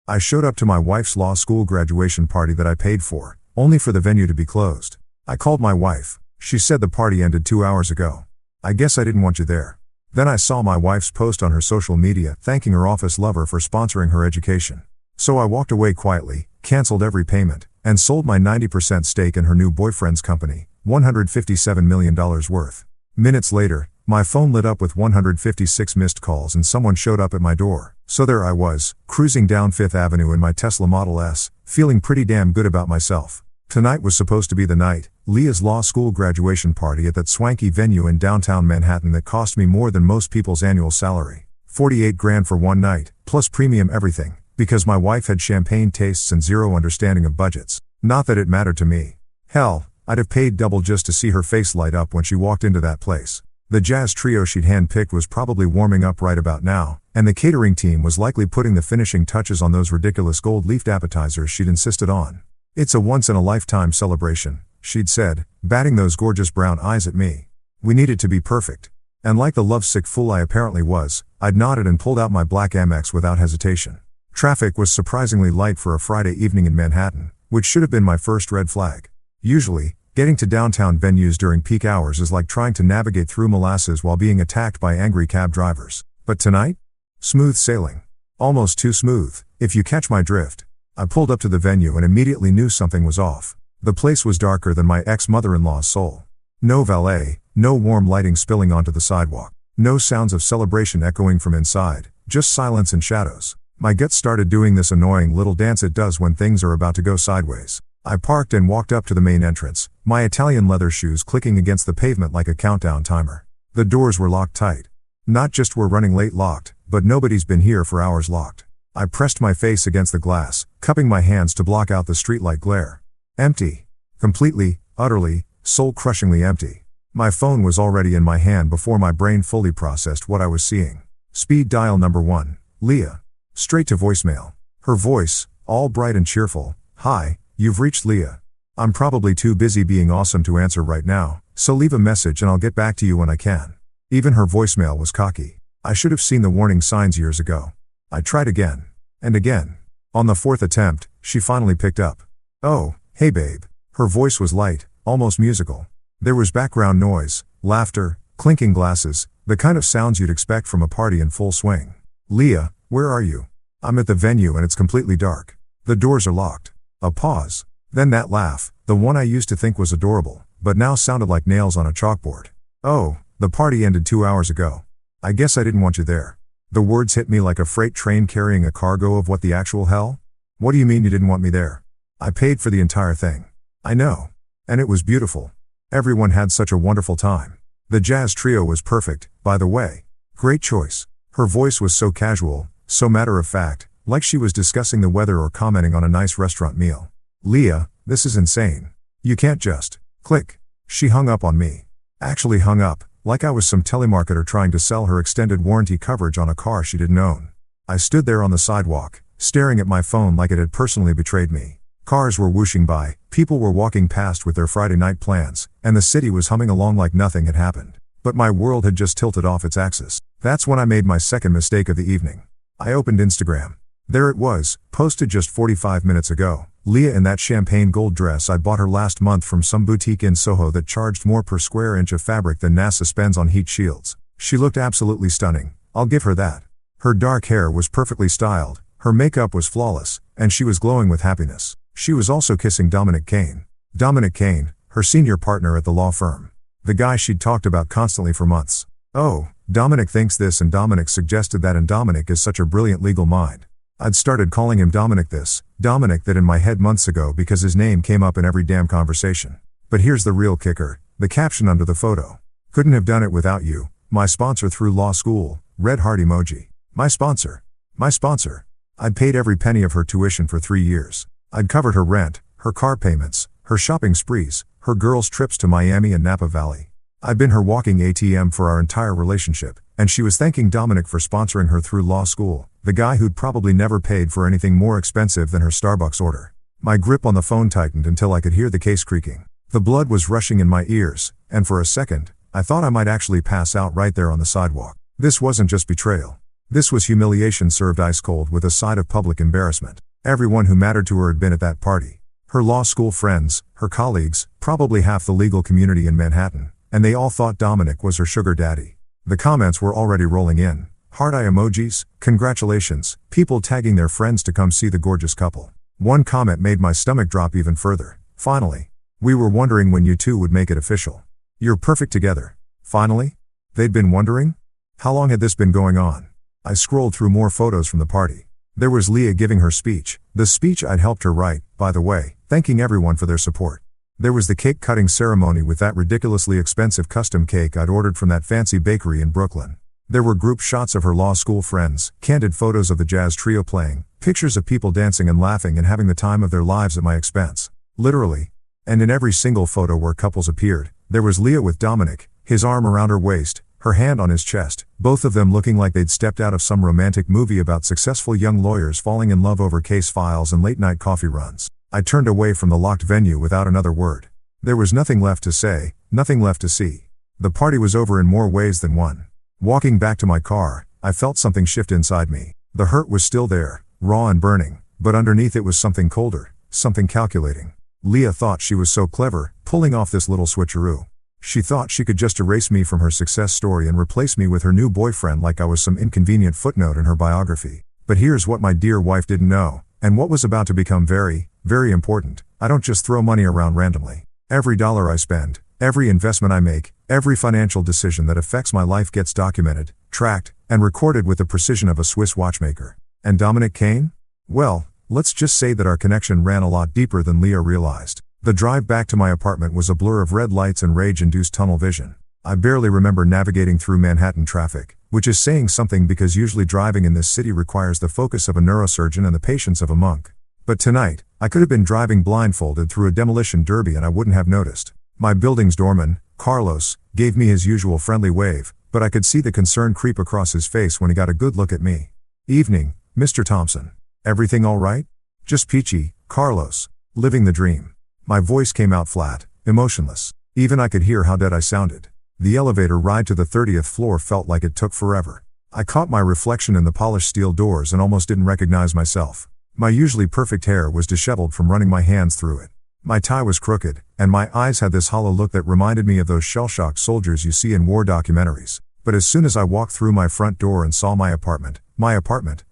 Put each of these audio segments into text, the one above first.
I showed up to my wife's law school graduation party that I paid for, only for the venue to be closed. I called my wife. She said the party ended 2 hours ago. I guess I didn't want you there. Then I saw my wife's post on her social media thanking her office lover for sponsoring her education. So I walked away quietly, canceled every payment, and sold my 90% stake in her new boyfriend's company, $157 million worth. Minutes later, my phone lit up with 156 missed calls and someone showed up at my door. So there I was, cruising down Fifth Avenue in my Tesla Model S, feeling pretty damn good about myself. Tonight was supposed to be the night, Leah's law school graduation party at that swanky venue in downtown Manhattan that cost me more than most people's annual salary. 48 grand for one night, plus premium everything, because my wife had champagne tastes and zero understanding of budgets. Not that it mattered to me. Hell, I'd have paid double just to see her face light up when she walked into that place. The jazz trio she'd handpicked was probably warming up right about now, and the catering team was likely putting the finishing touches on those ridiculous gold-leafed appetizers she'd insisted on. "It's a once-in-a-lifetime celebration," she'd said, batting those gorgeous brown eyes at me. "We need it to be perfect." And like the lovesick fool I apparently was, I'd nodded and pulled out my black Amex without hesitation. Traffic was surprisingly light for a Friday evening in Manhattan, which should have been my first red flag. Usually, getting to downtown venues during peak hours is like trying to navigate through molasses while being attacked by angry cab drivers. But tonight? Smooth sailing. Almost too smooth, if you catch my drift. I pulled up to the venue and immediately knew something was off. The place was darker than my ex-mother-in-law's soul. No valet, no warm lighting spilling onto the sidewalk. No sounds of celebration echoing from inside, just silence and shadows. My gut started doing this annoying little dance it does when things are about to go sideways. I parked and walked up to the main entrance, my Italian leather shoes clicking against the pavement like a countdown timer. The doors were locked tight. Not just we're running late locked, but nobody's been here for hours locked. I pressed my face against the glass, cupping my hands to block out the streetlight glare. Empty. Completely, utterly, soul-crushingly empty. My phone was already in my hand before my brain fully processed what I was seeing. Speed dial number 1, Leah. Straight to voicemail. Her voice, all bright and cheerful. "Hi, you've reached Leah. I'm probably too busy being awesome to answer right now, so leave a message and I'll get back to you when I can." Even her voicemail was cocky. I should have seen the warning signs years ago. I tried again. And again. On the 4th attempt, she finally picked up. "Oh, hey babe." Her voice was light, almost musical. There was background noise, laughter, clinking glasses, the kind of sounds you'd expect from a party in full swing. "Leah, where are you?" "I'm at the venue and it's completely dark. The doors are locked." A pause. Then that laugh, the one I used to think was adorable, but now sounded like nails on a chalkboard. "Oh, the party ended 2 hours ago. I guess I didn't want you there." The words hit me like a freight train carrying a cargo of what the actual hell? "What do you mean you didn't want me there? I paid for the entire thing." "I know. And it was beautiful. Everyone had such a wonderful time. The jazz trio was perfect, by the way." "Great choice." Her voice was so casual, so matter-of-fact, like she was discussing the weather or commenting on a nice restaurant meal. "Leah, this is insane. You can't just..." Click. She hung up on me. Actually hung up, like I was some telemarketer trying to sell her extended warranty coverage on a car she didn't own. I stood there on the sidewalk, staring at my phone like it had personally betrayed me. Cars were whooshing by, people were walking past with their Friday night plans, and the city was humming along like nothing had happened. But my world had just tilted off its axis. That's when I made my second mistake of the evening. I opened Instagram. There it was, posted just 45 minutes ago. Leah in that champagne gold dress I bought her last month from some boutique in Soho that charged more per square inch of fabric than NASA spends on heat shields. She looked absolutely stunning, I'll give her that. Her dark hair was perfectly styled, her makeup was flawless, and she was glowing with happiness. She was also kissing Dominic Kane. Dominic Kane, her senior partner at the law firm. The guy she'd talked about constantly for months. Oh, Dominic thinks this and Dominic suggested that, and Dominic is such a brilliant legal mind. I'd started calling him Dominic this, Dominic that in my head months ago because his name came up in every damn conversation. But here's the real kicker, the caption under the photo. "Couldn't have done it without you, my sponsor through law school," red heart emoji. My sponsor. My sponsor. I'd paid every penny of her tuition for 3 years. I'd covered her rent, her car payments, her shopping sprees, her girls' trips to Miami and Napa Valley. I'd been her walking ATM for our entire relationship, and she was thanking Dominic for sponsoring her through law school, the guy who'd probably never paid for anything more expensive than her Starbucks order. My grip on the phone tightened until I could hear the case creaking. The blood was rushing in my ears, and for a second, I thought I might actually pass out right there on the sidewalk. This wasn't just betrayal. This was humiliation served ice cold with a side of public embarrassment. Everyone who mattered to her had been at that party. Her law school friends, her colleagues, probably half the legal community in Manhattan, and they all thought Dominic was her sugar daddy. The comments were already rolling in. Heart eye emojis, congratulations, people tagging their friends to come see the gorgeous couple. One comment made my stomach drop even further. Finally. We were wondering when you two would make it official. You're perfect together. Finally? They'd been wondering? How long had this been going on? I scrolled through more photos from the party. There was Leah giving her speech, the speech I'd helped her write, by the way, thanking everyone for their support. There was the cake cutting ceremony with that ridiculously expensive custom cake I'd ordered from that fancy bakery in Brooklyn. There were group shots of her law school friends, candid photos of the jazz trio playing, pictures of people dancing and laughing and having the time of their lives at my expense. Literally. And in every single photo where couples appeared, there was Leah with Dominic, his arm around her waist, her hand on his chest, both of them looking like they'd stepped out of some romantic movie about successful young lawyers falling in love over case files and late-night coffee runs. I turned away from the locked venue without another word. There was nothing left to say, nothing left to see. The party was over in more ways than one. Walking back to my car, I felt something shift inside me. The hurt was still there, raw and burning, but underneath it was something colder, something calculating. Leah thought she was so clever, pulling off this little switcheroo. She thought she could just erase me from her success story and replace me with her new boyfriend like I was some inconvenient footnote in her biography. But here's what my dear wife didn't know, and what was about to become very, very important. I don't just throw money around randomly. Every dollar I spend, every investment I make, every financial decision that affects my life gets documented, tracked, and recorded with the precision of a Swiss watchmaker. And Dominic Kane? Well, let's just say that our connection ran a lot deeper than Leah realized. The drive back to my apartment was a blur of red lights and rage-induced tunnel vision. I barely remember navigating through Manhattan traffic, which is saying something because usually driving in this city requires the focus of a neurosurgeon and the patience of a monk. But tonight, I could have been driving blindfolded through a demolition derby and I wouldn't have noticed. My building's doorman, Carlos, gave me his usual friendly wave, but I could see the concern creep across his face when he got a good look at me. Evening, Mr. Thompson. Everything all right? Just peachy, Carlos. Living the dream. My voice came out flat, emotionless. Even I could hear how dead I sounded. The elevator ride to the 30th floor felt like it took forever. I caught my reflection in the polished steel doors and almost didn't recognize myself. My usually perfect hair was disheveled from running my hands through it. My tie was crooked, and my eyes had this hollow look that reminded me of those shell-shocked soldiers you see in war documentaries. But as soon as I walked through my front door and saw my apartment,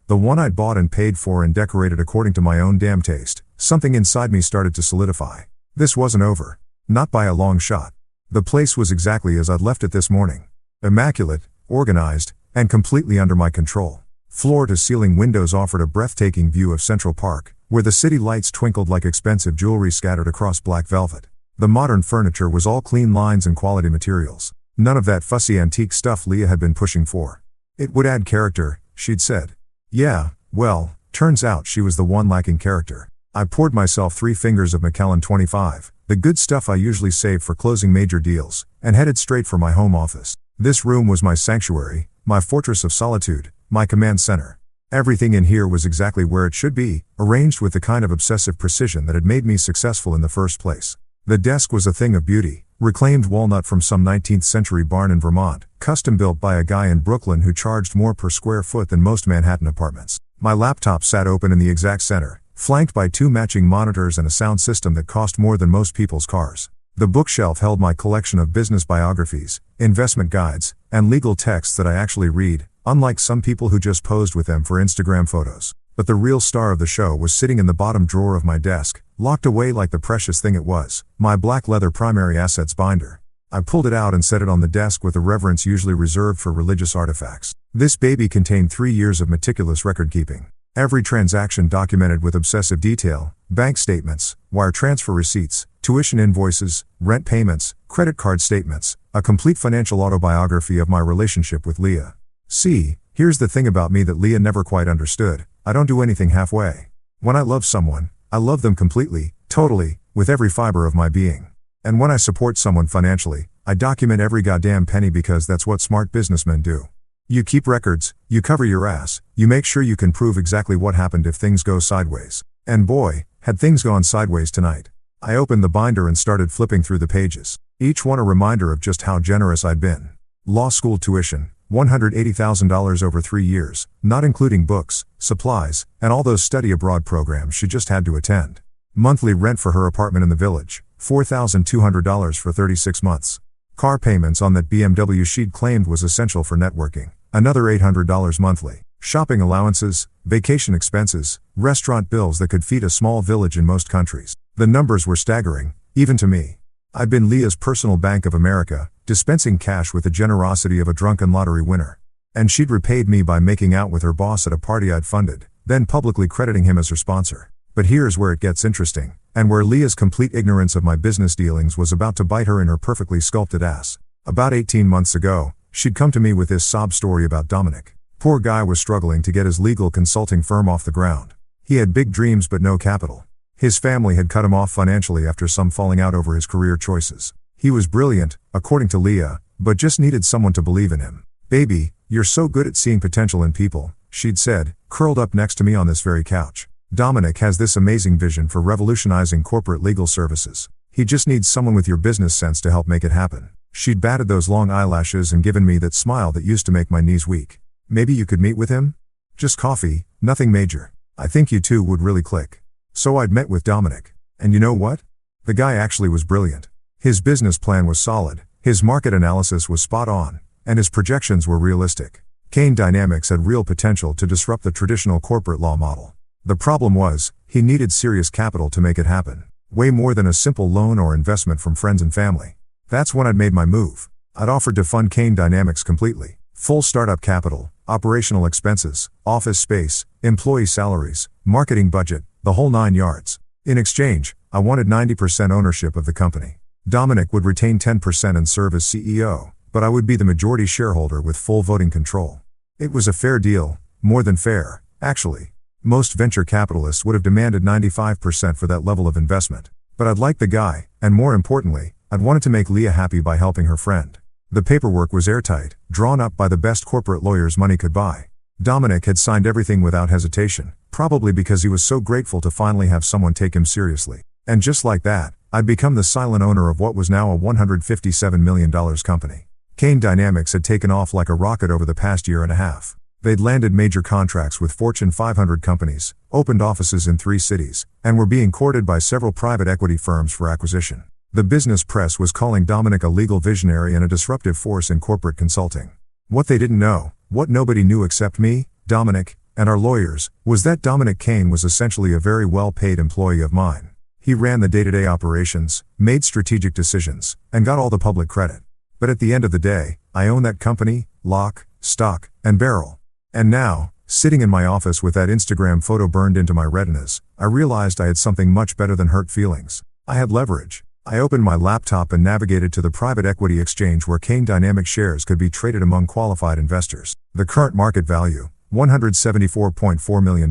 the one I'd bought and paid for and decorated according to my own damn taste, something inside me started to solidify. This wasn't over. Not by a long shot. The place was exactly as I'd left it this morning. Immaculate, organized, and completely under my control. Floor-to-ceiling windows offered a breathtaking view of Central Park, where the city lights twinkled like expensive jewelry scattered across black velvet. The modern furniture was all clean lines and quality materials. None of that fussy antique stuff Leah had been pushing for. It would add character, she'd said. Yeah, well, turns out she was the one lacking character. I poured myself 3 fingers of Macallan 25, the good stuff I usually save for closing major deals, and headed straight for my home office. This room was my sanctuary, my fortress of solitude, my command center. Everything in here was exactly where it should be, arranged with the kind of obsessive precision that had made me successful in the first place. The desk was a thing of beauty, reclaimed walnut from some 19th century barn in Vermont, custom built by a guy in Brooklyn who charged more per square foot than most Manhattan apartments. My laptop sat open in the exact center, flanked by 2 matching monitors and a sound system that cost more than most people's cars. The bookshelf held my collection of business biographies, investment guides, and legal texts that I actually read, unlike some people who just posed with them for Instagram photos. But the real star of the show was sitting in the bottom drawer of my desk, locked away like the precious thing it was, my black leather primary assets binder. I pulled it out and set it on the desk with the reverence usually reserved for religious artifacts. This baby contained 3 years of meticulous record-keeping. Every transaction documented with obsessive detail, bank statements, wire transfer receipts, tuition invoices, rent payments, credit card statements, a complete financial autobiography of my relationship with Leah. See, here's the thing about me that Leah never quite understood. I don't do anything halfway. When I love someone, I love them completely, totally, with every fiber of my being. And when I support someone financially, I document every goddamn penny because that's what smart businessmen do. You keep records, you cover your ass, you make sure you can prove exactly what happened if things go sideways. And boy, had things gone sideways tonight. I opened the binder and started flipping through the pages. Each one a reminder of just how generous I'd been. Law school tuition, $180,000 over 3 years, not including books, supplies, and all those study abroad programs she just had to attend. Monthly rent for her apartment in the village, $4,200 for 36 months. Car payments on that BMW she'd claimed was essential for networking, another $800 monthly. Shopping allowances, vacation expenses, restaurant bills that could feed a small village in most countries. The numbers were staggering, even to me. I'd been Leah's personal Bank of America, dispensing cash with the generosity of a drunken lottery winner. And she'd repaid me by making out with her boss at a party I'd funded, then publicly crediting him as her sponsor. But here's where it gets interesting, and where Leah's complete ignorance of my business dealings was about to bite her in her perfectly sculpted ass. About 18 months ago, she'd come to me with this sob story about Dominic. Poor guy was struggling to get his legal consulting firm off the ground. He had big dreams but no capital. His family had cut him off financially after some falling out over his career choices. He was brilliant, according to Leah, but just needed someone to believe in him. "Baby, you're so good at seeing potential in people," she'd said, curled up next to me on this very couch. "Dominic has this amazing vision for revolutionizing corporate legal services. He just needs someone with your business sense to help make it happen." She'd batted those long eyelashes and given me that smile that used to make my knees weak. "Maybe you could meet with him? Just coffee, nothing major. I think you two would really click." So I'd met with Dominic. And you know what? The guy actually was brilliant. His business plan was solid, his market analysis was spot on, and his projections were realistic. Kane Dynamics had real potential to disrupt the traditional corporate law model. The problem was, he needed serious capital to make it happen. Way more than a simple loan or investment from friends and family. That's when I'd made my move. I'd offered to fund Kane Dynamics completely. Full startup capital, operational expenses, office space, employee salaries, marketing budget, the whole 9 yards. In exchange, I wanted 90% ownership of the company. Dominic would retain 10% and serve as CEO, but I would be the majority shareholder with full voting control. It was a fair deal, more than fair, actually. Most venture capitalists would have demanded 95% for that level of investment. But I'd liked the guy, and more importantly, I'd wanted to make Leah happy by helping her friend. The paperwork was airtight, drawn up by the best corporate lawyers money could buy. Dominic had signed everything without hesitation, probably because he was so grateful to finally have someone take him seriously. And just like that, I'd become the silent owner of what was now a $157 million company. Kane Dynamics had taken off like a rocket over the past year and a half. They'd landed major contracts with Fortune 500 companies, opened offices in 3 cities, and were being courted by several private equity firms for acquisition. The business press was calling Dominic a legal visionary and a disruptive force in corporate consulting. What they didn't know, what nobody knew except me, Dominic, and our lawyers, was that Dominic Kane was essentially a very well-paid employee of mine. He ran the day-to-day operations, made strategic decisions, and got all the public credit. But at the end of the day, I own that company, lock, stock, and barrel. And now, sitting in my office with that Instagram photo burned into my retinas, I realized I had something much better than hurt feelings. I had leverage. I opened my laptop and navigated to the private equity exchange where Kane Dynamics shares could be traded among qualified investors. The current market value, $174.4 million.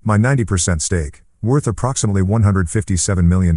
My 90% stake, worth approximately $157 million,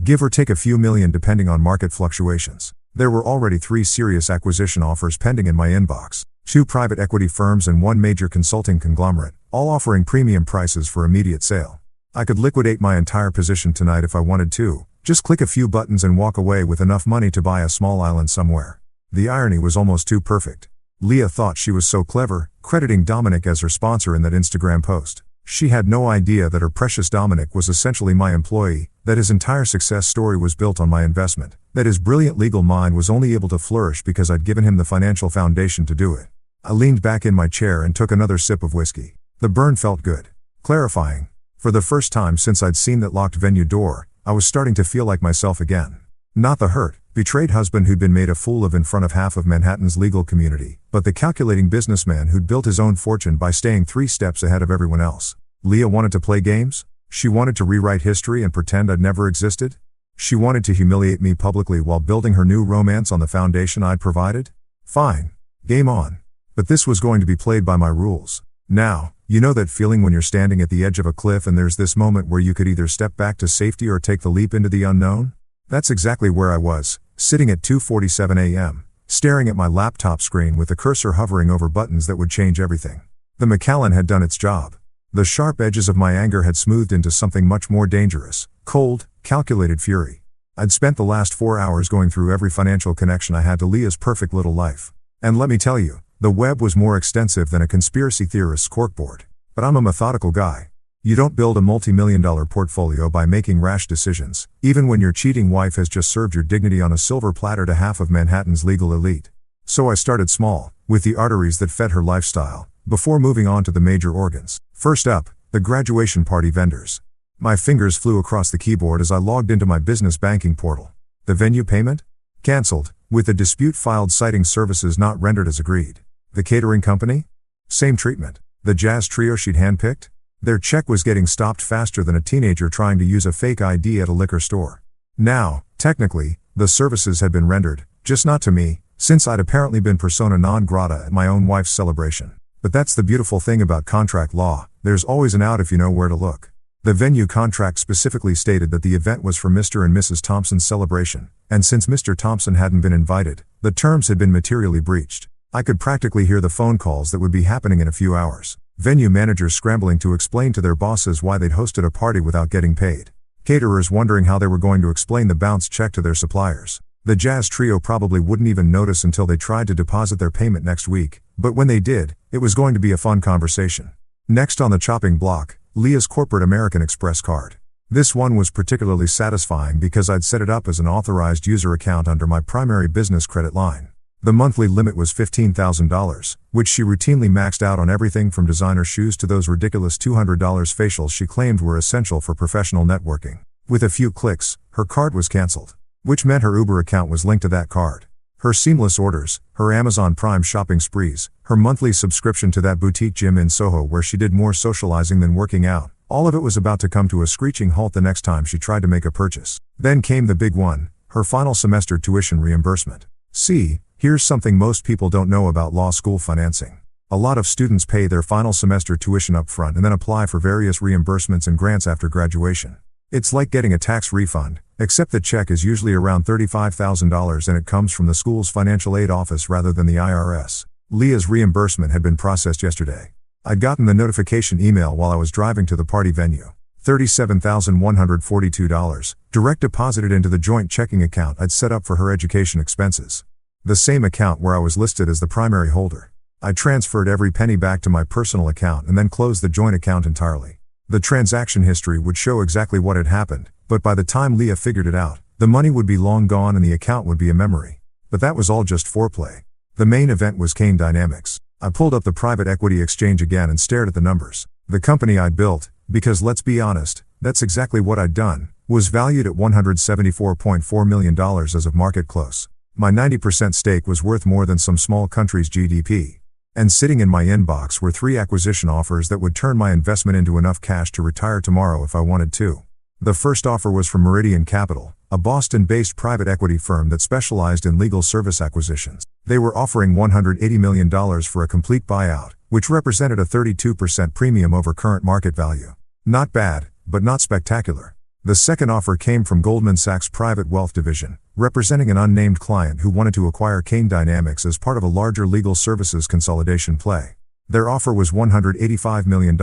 give or take a few million depending on market fluctuations. There were already 3 serious acquisition offers pending in my inbox, 2 private equity firms and 1 major consulting conglomerate, all offering premium prices for immediate sale. I could liquidate my entire position tonight if I wanted to, just click a few buttons and walk away with enough money to buy a small island somewhere. The irony was almost too perfect. Leah thought she was so clever, crediting Dominic as her sponsor in that Instagram post. She had no idea that her precious Dominic was essentially my employee, that his entire success story was built on my investment, that his brilliant legal mind was only able to flourish because I'd given him the financial foundation to do it. I leaned back in my chair and took another sip of whiskey. The burn felt good. Clarifying. For the first time since I'd seen that locked venue door, I was starting to feel like myself again. Not the hurt, betrayed husband who'd been made a fool of in front of half of Manhattan's legal community, but the calculating businessman who'd built his own fortune by staying 3 steps ahead of everyone else. Leah wanted to play games? She wanted to rewrite history and pretend I'd never existed? She wanted to humiliate me publicly while building her new romance on the foundation I'd provided? Fine. Game on. But this was going to be played by my rules. Now, you know that feeling when you're standing at the edge of a cliff and there's this moment where you could either step back to safety or take the leap into the unknown? That's exactly where I was, sitting at 2:47 a.m., staring at my laptop screen with the cursor hovering over buttons that would change everything. The Macallan had done its job. The sharp edges of my anger had smoothed into something much more dangerous, cold, calculated fury. I'd spent the last 4 hours going through every financial connection I had to Leah's perfect little life. And let me tell you, The web was more extensive than a conspiracy theorist's corkboard. But I'm a methodical guy. You don't build a multi-million-dollar portfolio by making rash decisions, even when your cheating wife has just served your dignity on a silver platter to half of Manhattan's legal elite. So I started small, with the arteries that fed her lifestyle, before moving on to the major organs. First up, the graduation party vendors. My fingers flew across the keyboard as I logged into my business banking portal. The venue payment? Cancelled, with the dispute filed citing services not rendered as agreed. The catering company? Same treatment. The jazz trio she'd handpicked? Their check was getting stopped faster than a teenager trying to use a fake ID at a liquor store. Now, technically, the services had been rendered, just not to me, since I'd apparently been persona non grata at my own wife's celebration. But that's the beautiful thing about contract law, there's always an out if you know where to look. The venue contract specifically stated that the event was for Mr. and Mrs. Thompson's celebration, and since Mr. Thompson hadn't been invited, the terms had been materially breached. I could practically hear the phone calls that would be happening in a few hours. Venue managers scrambling to explain to their bosses why they'd hosted a party without getting paid. Caterers wondering how they were going to explain the bounce check to their suppliers. The jazz trio probably wouldn't even notice until they tried to deposit their payment next week, but when they did, it was going to be a fun conversation. Next on the chopping block, Leah's corporate American Express card. This one was particularly satisfying because I'd set it up as an authorized user account under my primary business credit line. The monthly limit was $15,000, which she routinely maxed out on everything from designer shoes to those ridiculous $200 facials she claimed were essential for professional networking. With a few clicks, her card was canceled, which meant her Uber account was linked to that card. Her seamless orders, her Amazon Prime shopping sprees, her monthly subscription to that boutique gym in Soho where she did more socializing than working out, all of it was about to come to a screeching halt the next time she tried to make a purchase. Then came the big one, her final semester tuition reimbursement. See, here's something most people don't know about law school financing. A lot of students pay their final semester tuition up front and then apply for various reimbursements and grants after graduation. It's like getting a tax refund, except the check is usually around $35,000 and it comes from the school's financial aid office rather than the IRS. Leah's reimbursement had been processed yesterday. I'd gotten the notification email while I was driving to the party venue. $37,142, direct deposited into the joint checking account I'd set up for her education expenses. The same account where I was listed as the primary holder. I transferred every penny back to my personal account and then closed the joint account entirely. The transaction history would show exactly what had happened, but by the time Leah figured it out, the money would be long gone and the account would be a memory. But that was all just foreplay. The main event was Kane Dynamics. I pulled up the private equity exchange again and stared at the numbers. The company I'd built, because let's be honest, that's exactly what I'd done, was valued at $174.4 million as of market close. My 90% stake was worth more than some small country's GDP. And sitting in my inbox were 3 acquisition offers that would turn my investment into enough cash to retire tomorrow if I wanted to. The first offer was from Meridian Capital, a Boston-based private equity firm that specialized in legal service acquisitions. They were offering $180 million for a complete buyout, which represented a 32% premium over current market value. Not bad, but not spectacular. The second offer came from Goldman Sachs' private wealth division, representing an unnamed client who wanted to acquire Kane Dynamics as part of a larger legal services consolidation play. Their offer was $185 million,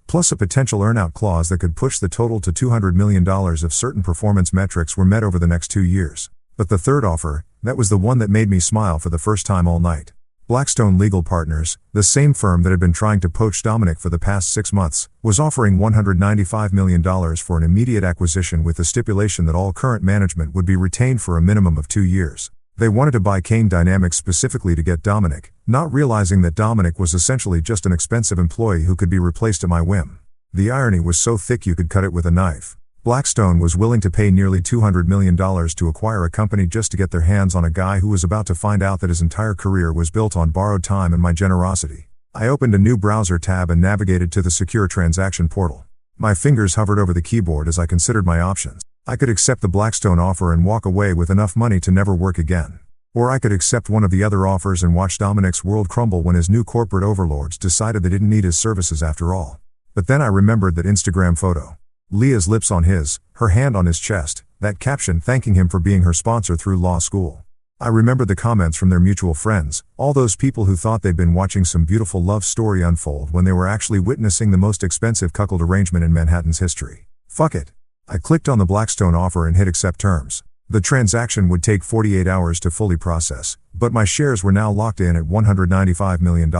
plus a potential earnout clause that could push the total to $200 million if certain performance metrics were met over the next 2 years. But the third offer, that was the one that made me smile for the first time all night. Blackstone Legal Partners, the same firm that had been trying to poach Dominic for the past 6 months, was offering $195 million for an immediate acquisition with the stipulation that all current management would be retained for a minimum of 2 years. They wanted to buy Kane Dynamics specifically to get Dominic, not realizing that Dominic was essentially just an expensive employee who could be replaced at my whim. The irony was so thick you could cut it with a knife. Blackstone was willing to pay nearly $200 million to acquire a company just to get their hands on a guy who was about to find out that his entire career was built on borrowed time and my generosity. I opened a new browser tab and navigated to the secure transaction portal. My fingers hovered over the keyboard as I considered my options. I could accept the Blackstone offer and walk away with enough money to never work again. Or I could accept one of the other offers and watch Dominic's world crumble when his new corporate overlords decided they didn't need his services after all. But then I remembered that Instagram photo. Leah's lips on his, her hand on his chest, that caption thanking him for being her sponsor through law school. I remembered the comments from their mutual friends, all those people who thought they'd been watching some beautiful love story unfold when they were actually witnessing the most expensive cuckold arrangement in Manhattan's history. Fuck it. I clicked on the Blackstone offer and hit accept terms. The transaction would take 48 hours to fully process, but my shares were now locked in at $195 million.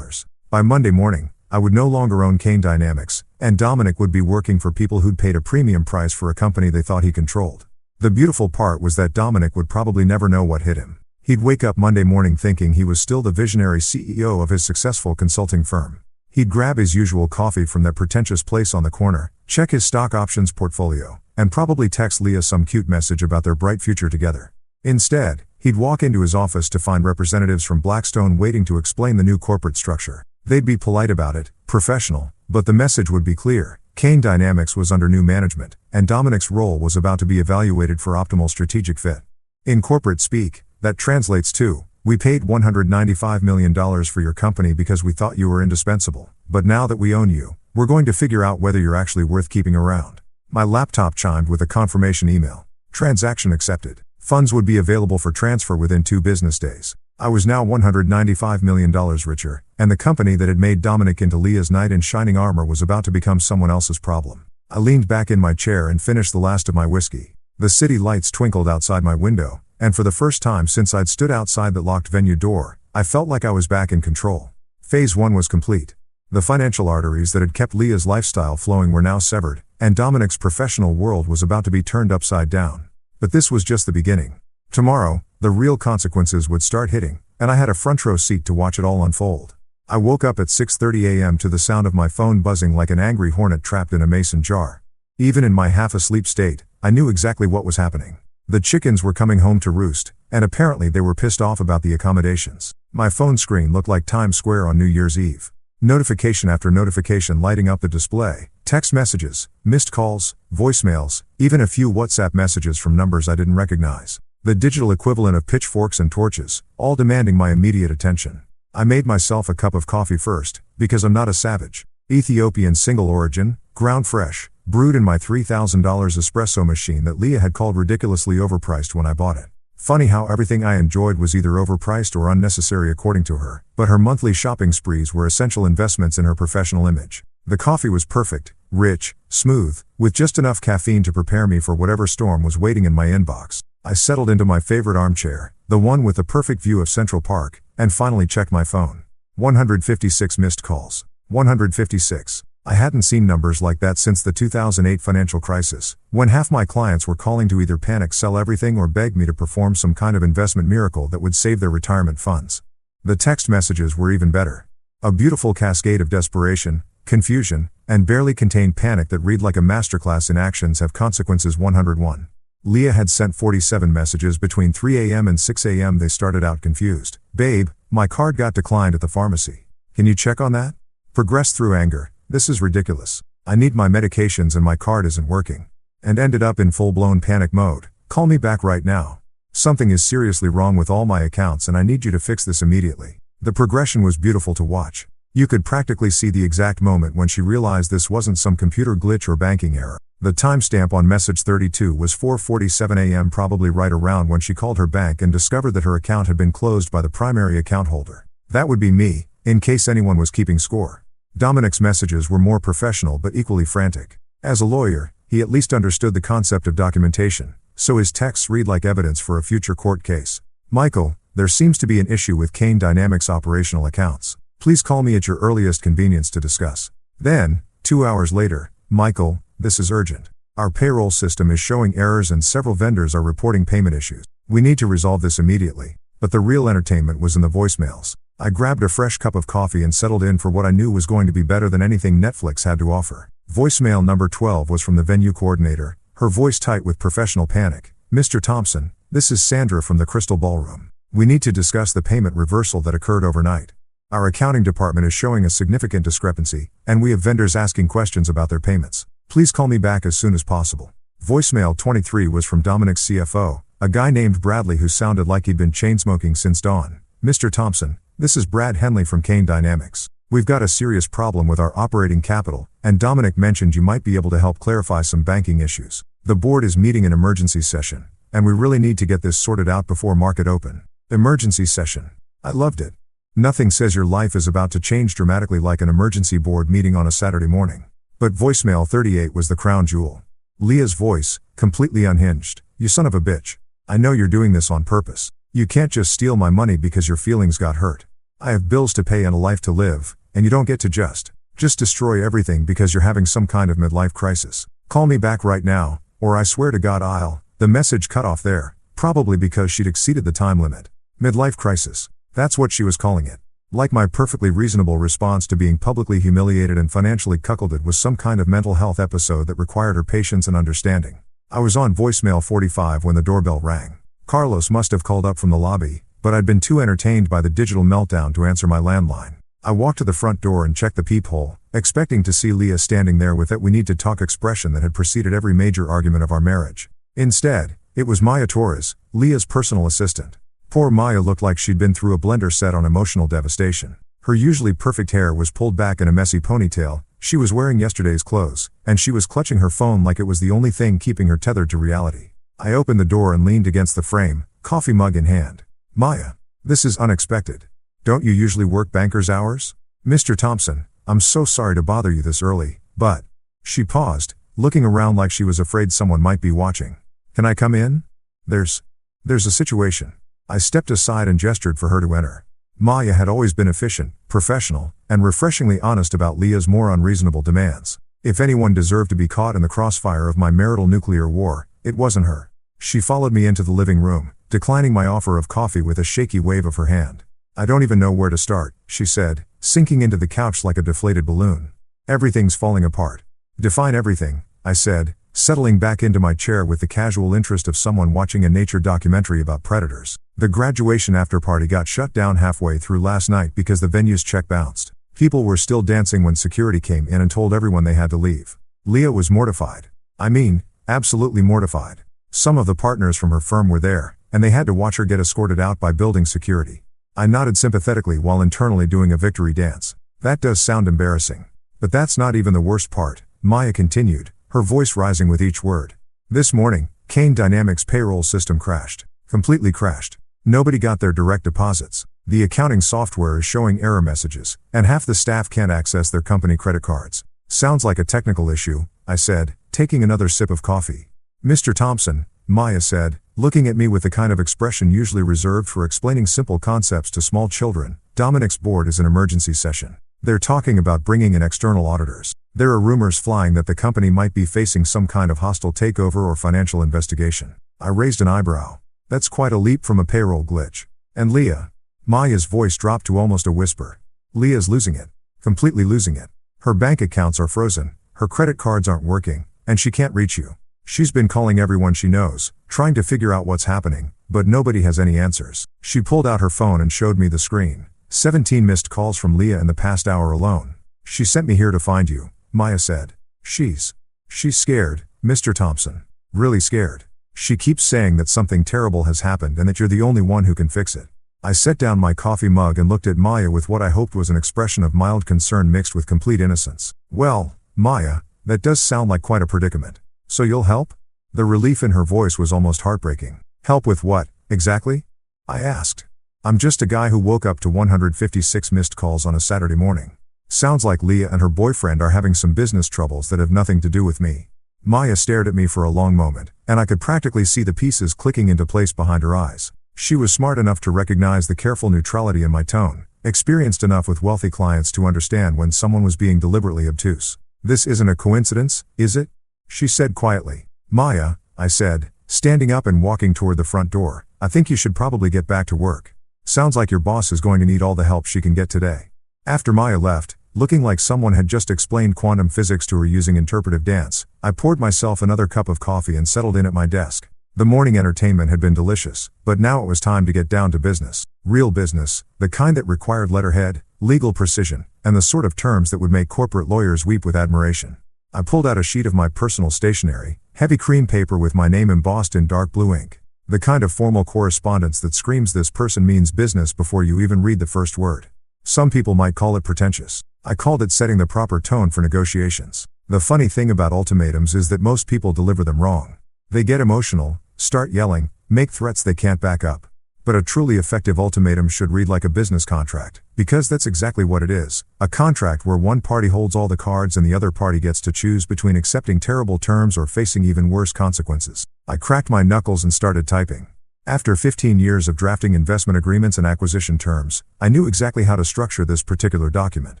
By Monday morning, I would no longer own Kane Dynamics, and Dominic would be working for people who'd paid a premium price for a company they thought he controlled. The beautiful part was that Dominic would probably never know what hit him. He'd wake up Monday morning thinking he was still the visionary CEO of his successful consulting firm. He'd grab his usual coffee from that pretentious place on the corner, check his stock options portfolio, and probably text Leah some cute message about their bright future together. Instead, he'd walk into his office to find representatives from Blackstone waiting to explain the new corporate structure. They'd be polite about it, professional, but the message would be clear. Kane Dynamics was under new management, and Dominic's role was about to be evaluated for optimal strategic fit. In corporate speak, that translates to, "We paid $195 million for your company because we thought you were indispensable, but now that we own you, we're going to figure out whether you're actually worth keeping around." My laptop chimed with a confirmation email. Transaction accepted. Funds would be available for transfer within 2 business days. I was now $195 million richer, and the company that had made Dominic into Leah's knight in shining armor was about to become someone else's problem. I leaned back in my chair and finished the last of my whiskey. The city lights twinkled outside my window, and for the first time since I'd stood outside that locked venue door, I felt like I was back in control. Phase 1 was complete. The financial arteries that had kept Leah's lifestyle flowing were now severed, and Dominic's professional world was about to be turned upside down. But this was just the beginning. Tomorrow, the real consequences would start hitting, and I had a front row seat to watch it all unfold. I woke up at 6:30 a.m. to the sound of my phone buzzing like an angry hornet trapped in a mason jar. Even in my half-asleep state, I knew exactly what was happening. The chickens were coming home to roost, and apparently they were pissed off about the accommodations. My phone screen looked like Times Square on New Year's Eve. Notification after notification lighting up the display, text messages, missed calls, voicemails, even a few WhatsApp messages from numbers I didn't recognize. The digital equivalent of pitchforks and torches, all demanding my immediate attention. I made myself a cup of coffee first, because I'm not a savage. Ethiopian single origin, ground fresh, brewed in my $3,000 espresso machine that Leah had called ridiculously overpriced when I bought it. Funny how everything I enjoyed was either overpriced or unnecessary according to her, but her monthly shopping sprees were essential investments in her professional image. The coffee was perfect, rich, smooth, with just enough caffeine to prepare me for whatever storm was waiting in my inbox. I settled into my favorite armchair, the one with the perfect view of Central Park, and finally checked my phone. 156 missed calls. 156. I hadn't seen numbers like that since the 2008 financial crisis, when half my clients were calling to either panic sell everything or beg me to perform some kind of investment miracle that would save their retirement funds. The text messages were even better. A beautiful cascade of desperation, confusion, and barely contained panic that read like a masterclass in actions have consequences. 101. Leah had sent 47 messages between 3 a.m. and 6 a.m. They started out confused. "Babe, my card got declined at the pharmacy. Can you check on that?" Progressed through anger. "This is ridiculous. I need my medications and my card isn't working." And ended up in full-blown panic mode. "Call me back right now. Something is seriously wrong with all my accounts and I need you to fix this immediately." The progression was beautiful to watch. You could practically see the exact moment when she realized this wasn't some computer glitch or banking error. The timestamp on message 32 was 4:47 a.m., probably right around when she called her bank and discovered that her account had been closed by the primary account holder. That would be me, in case anyone was keeping score. Dominic's messages were more professional but equally frantic. As a lawyer, he at least understood the concept of documentation, so his texts read like evidence for a future court case. "Michael, there seems to be an issue with Kane Dynamics operational accounts. Please call me at your earliest convenience to discuss." Then, 2 hours later, "Michael, this is urgent. Our payroll system is showing errors and several vendors are reporting payment issues. We need to resolve this immediately." But the real entertainment was in the voicemails. I grabbed a fresh cup of coffee and settled in for what I knew was going to be better than anything Netflix had to offer. Voicemail number 12 was from the venue coordinator, her voice tight with professional panic. "Mr. Thompson, this is Sandra from the Crystal Ballroom. We need to discuss the payment reversal that occurred overnight. Our accounting department is showing a significant discrepancy, and we have vendors asking questions about their payments. Please call me back as soon as possible." Voicemail 23 was from Dominic's CFO, a guy named Bradley who sounded like he'd been chainsmoking since dawn. "Mr. Thompson, this is Brad Henley from Kane Dynamics. We've got a serious problem with our operating capital, and Dominic mentioned you might be able to help clarify some banking issues. The board is meeting an emergency session, and we really need to get this sorted out before market open." Emergency session. I loved it. Nothing says your life is about to change dramatically like an emergency board meeting on a Saturday morning. But voicemail 38 was the crown jewel. Leah's voice, completely unhinged. "You son of a bitch. I know you're doing this on purpose. You can't just steal my money because your feelings got hurt. I have bills to pay and a life to live, and you don't get to just destroy everything because you're having some kind of midlife crisis. Call me back right now, or I swear to God I'll. The message cut off there, probably because she'd exceeded the time limit. Midlife crisis. That's what she was calling it. Like my perfectly reasonable response to being publicly humiliated and financially cuckolded was some kind of mental health episode that required her patience and understanding. I was on voicemail 45 when the doorbell rang. Carlos must have called up from the lobby, but I'd been too entertained by the digital meltdown to answer my landline. I walked to the front door and checked the peephole, expecting to see Leah standing there with that "we need to talk" expression that had preceded every major argument of our marriage. Instead, it was Maya Torres, Leah's personal assistant. Poor Maya looked like she'd been through a blender set on emotional devastation. Her usually perfect hair was pulled back in a messy ponytail, she was wearing yesterday's clothes, and she was clutching her phone like it was the only thing keeping her tethered to reality. I opened the door and leaned against the frame, coffee mug in hand. "Maya, this is unexpected. Don't you usually work banker's hours? Mr. Thompson, I'm so sorry to bother you this early, but..." She paused, looking around like she was afraid someone might be watching. "Can I come in? There's a situation." I stepped aside and gestured for her to enter. Maya had always been efficient, professional, and refreshingly honest about Leah's more unreasonable demands. If anyone deserved to be caught in the crossfire of my marital nuclear war, it wasn't her. She followed me into the living room, declining my offer of coffee with a shaky wave of her hand. "I don't even know where to start," she said, sinking into the couch like a deflated balloon. "Everything's falling apart." "Define everything," I said, settling back into my chair with the casual interest of someone watching a nature documentary about predators. The graduation after-party got shut down halfway through last night because the venue's check bounced. People were still dancing when security came in and told everyone they had to leave. Leah was mortified. I mean, absolutely mortified. Some of the partners from her firm were there, and they had to watch her get escorted out by building security. I nodded sympathetically while internally doing a victory dance. "That does sound embarrassing. But that's not even the worst part," Maya continued, her voice rising with each word. "This morning, Kane Dynamics' payroll system crashed. Completely crashed. Nobody got their direct deposits. The accounting software is showing error messages, and half the staff can't access their company credit cards." "Sounds like a technical issue," I said, taking another sip of coffee. "Mr. Thompson," Maya said, looking at me with the kind of expression usually reserved for explaining simple concepts to small children, "Dominic's board is an emergency session. They're talking about bringing in external auditors. There are rumors flying that the company might be facing some kind of hostile takeover or financial investigation." I raised an eyebrow. "That's quite a leap from a payroll glitch. And Leah?" Maya's voice dropped to almost a whisper. "Leah's losing it. Completely losing it. Her bank accounts are frozen, her credit cards aren't working, and she can't reach you. She's been calling everyone she knows, trying to figure out what's happening, but nobody has any answers." She pulled out her phone and showed me the screen. 17 missed calls from Leah in the past hour alone. "She sent me here to find you," Maya said. She's scared, Mr. Thompson. Really scared. She keeps saying that something terrible has happened and that you're the only one who can fix it." I set down my coffee mug and looked at Maya with what I hoped was an expression of mild concern mixed with complete innocence. "Well, Maya, that does sound like quite a predicament. So you'll help?" The relief in her voice was almost heartbreaking. "Help with what, exactly?" I asked. "I'm just a guy who woke up to 156 missed calls on a Saturday morning. Sounds like Leah and her boyfriend are having some business troubles that have nothing to do with me." Maya stared at me for a long moment, and I could practically see the pieces clicking into place behind her eyes. She was smart enough to recognize the careful neutrality in my tone, experienced enough with wealthy clients to understand when someone was being deliberately obtuse. "This isn't a coincidence, is it?" she said quietly. "Maya," I said, standing up and walking toward the front door, "I think you should probably get back to work. Sounds like your boss is going to need all the help she can get today." After Maya left, looking like someone had just explained quantum physics to her using interpretive dance, I poured myself another cup of coffee and settled in at my desk. The morning entertainment had been delicious, but now it was time to get down to business. Real business, the kind that required letterhead, legal precision, and the sort of terms that would make corporate lawyers weep with admiration. I pulled out a sheet of my personal stationery, heavy cream paper with my name embossed in dark blue ink. The kind of formal correspondence that screams "this person means business" before you even read the first word. Some people might call it pretentious. I called it setting the proper tone for negotiations. The funny thing about ultimatums is that most people deliver them wrong. They get emotional, start yelling, make threats they can't back up. But a truly effective ultimatum should read like a business contract, because that's exactly what it is, a contract where one party holds all the cards and the other party gets to choose between accepting terrible terms or facing even worse consequences. I cracked my knuckles and started typing. After 15 years of drafting investment agreements and acquisition terms, I knew exactly how to structure this particular document.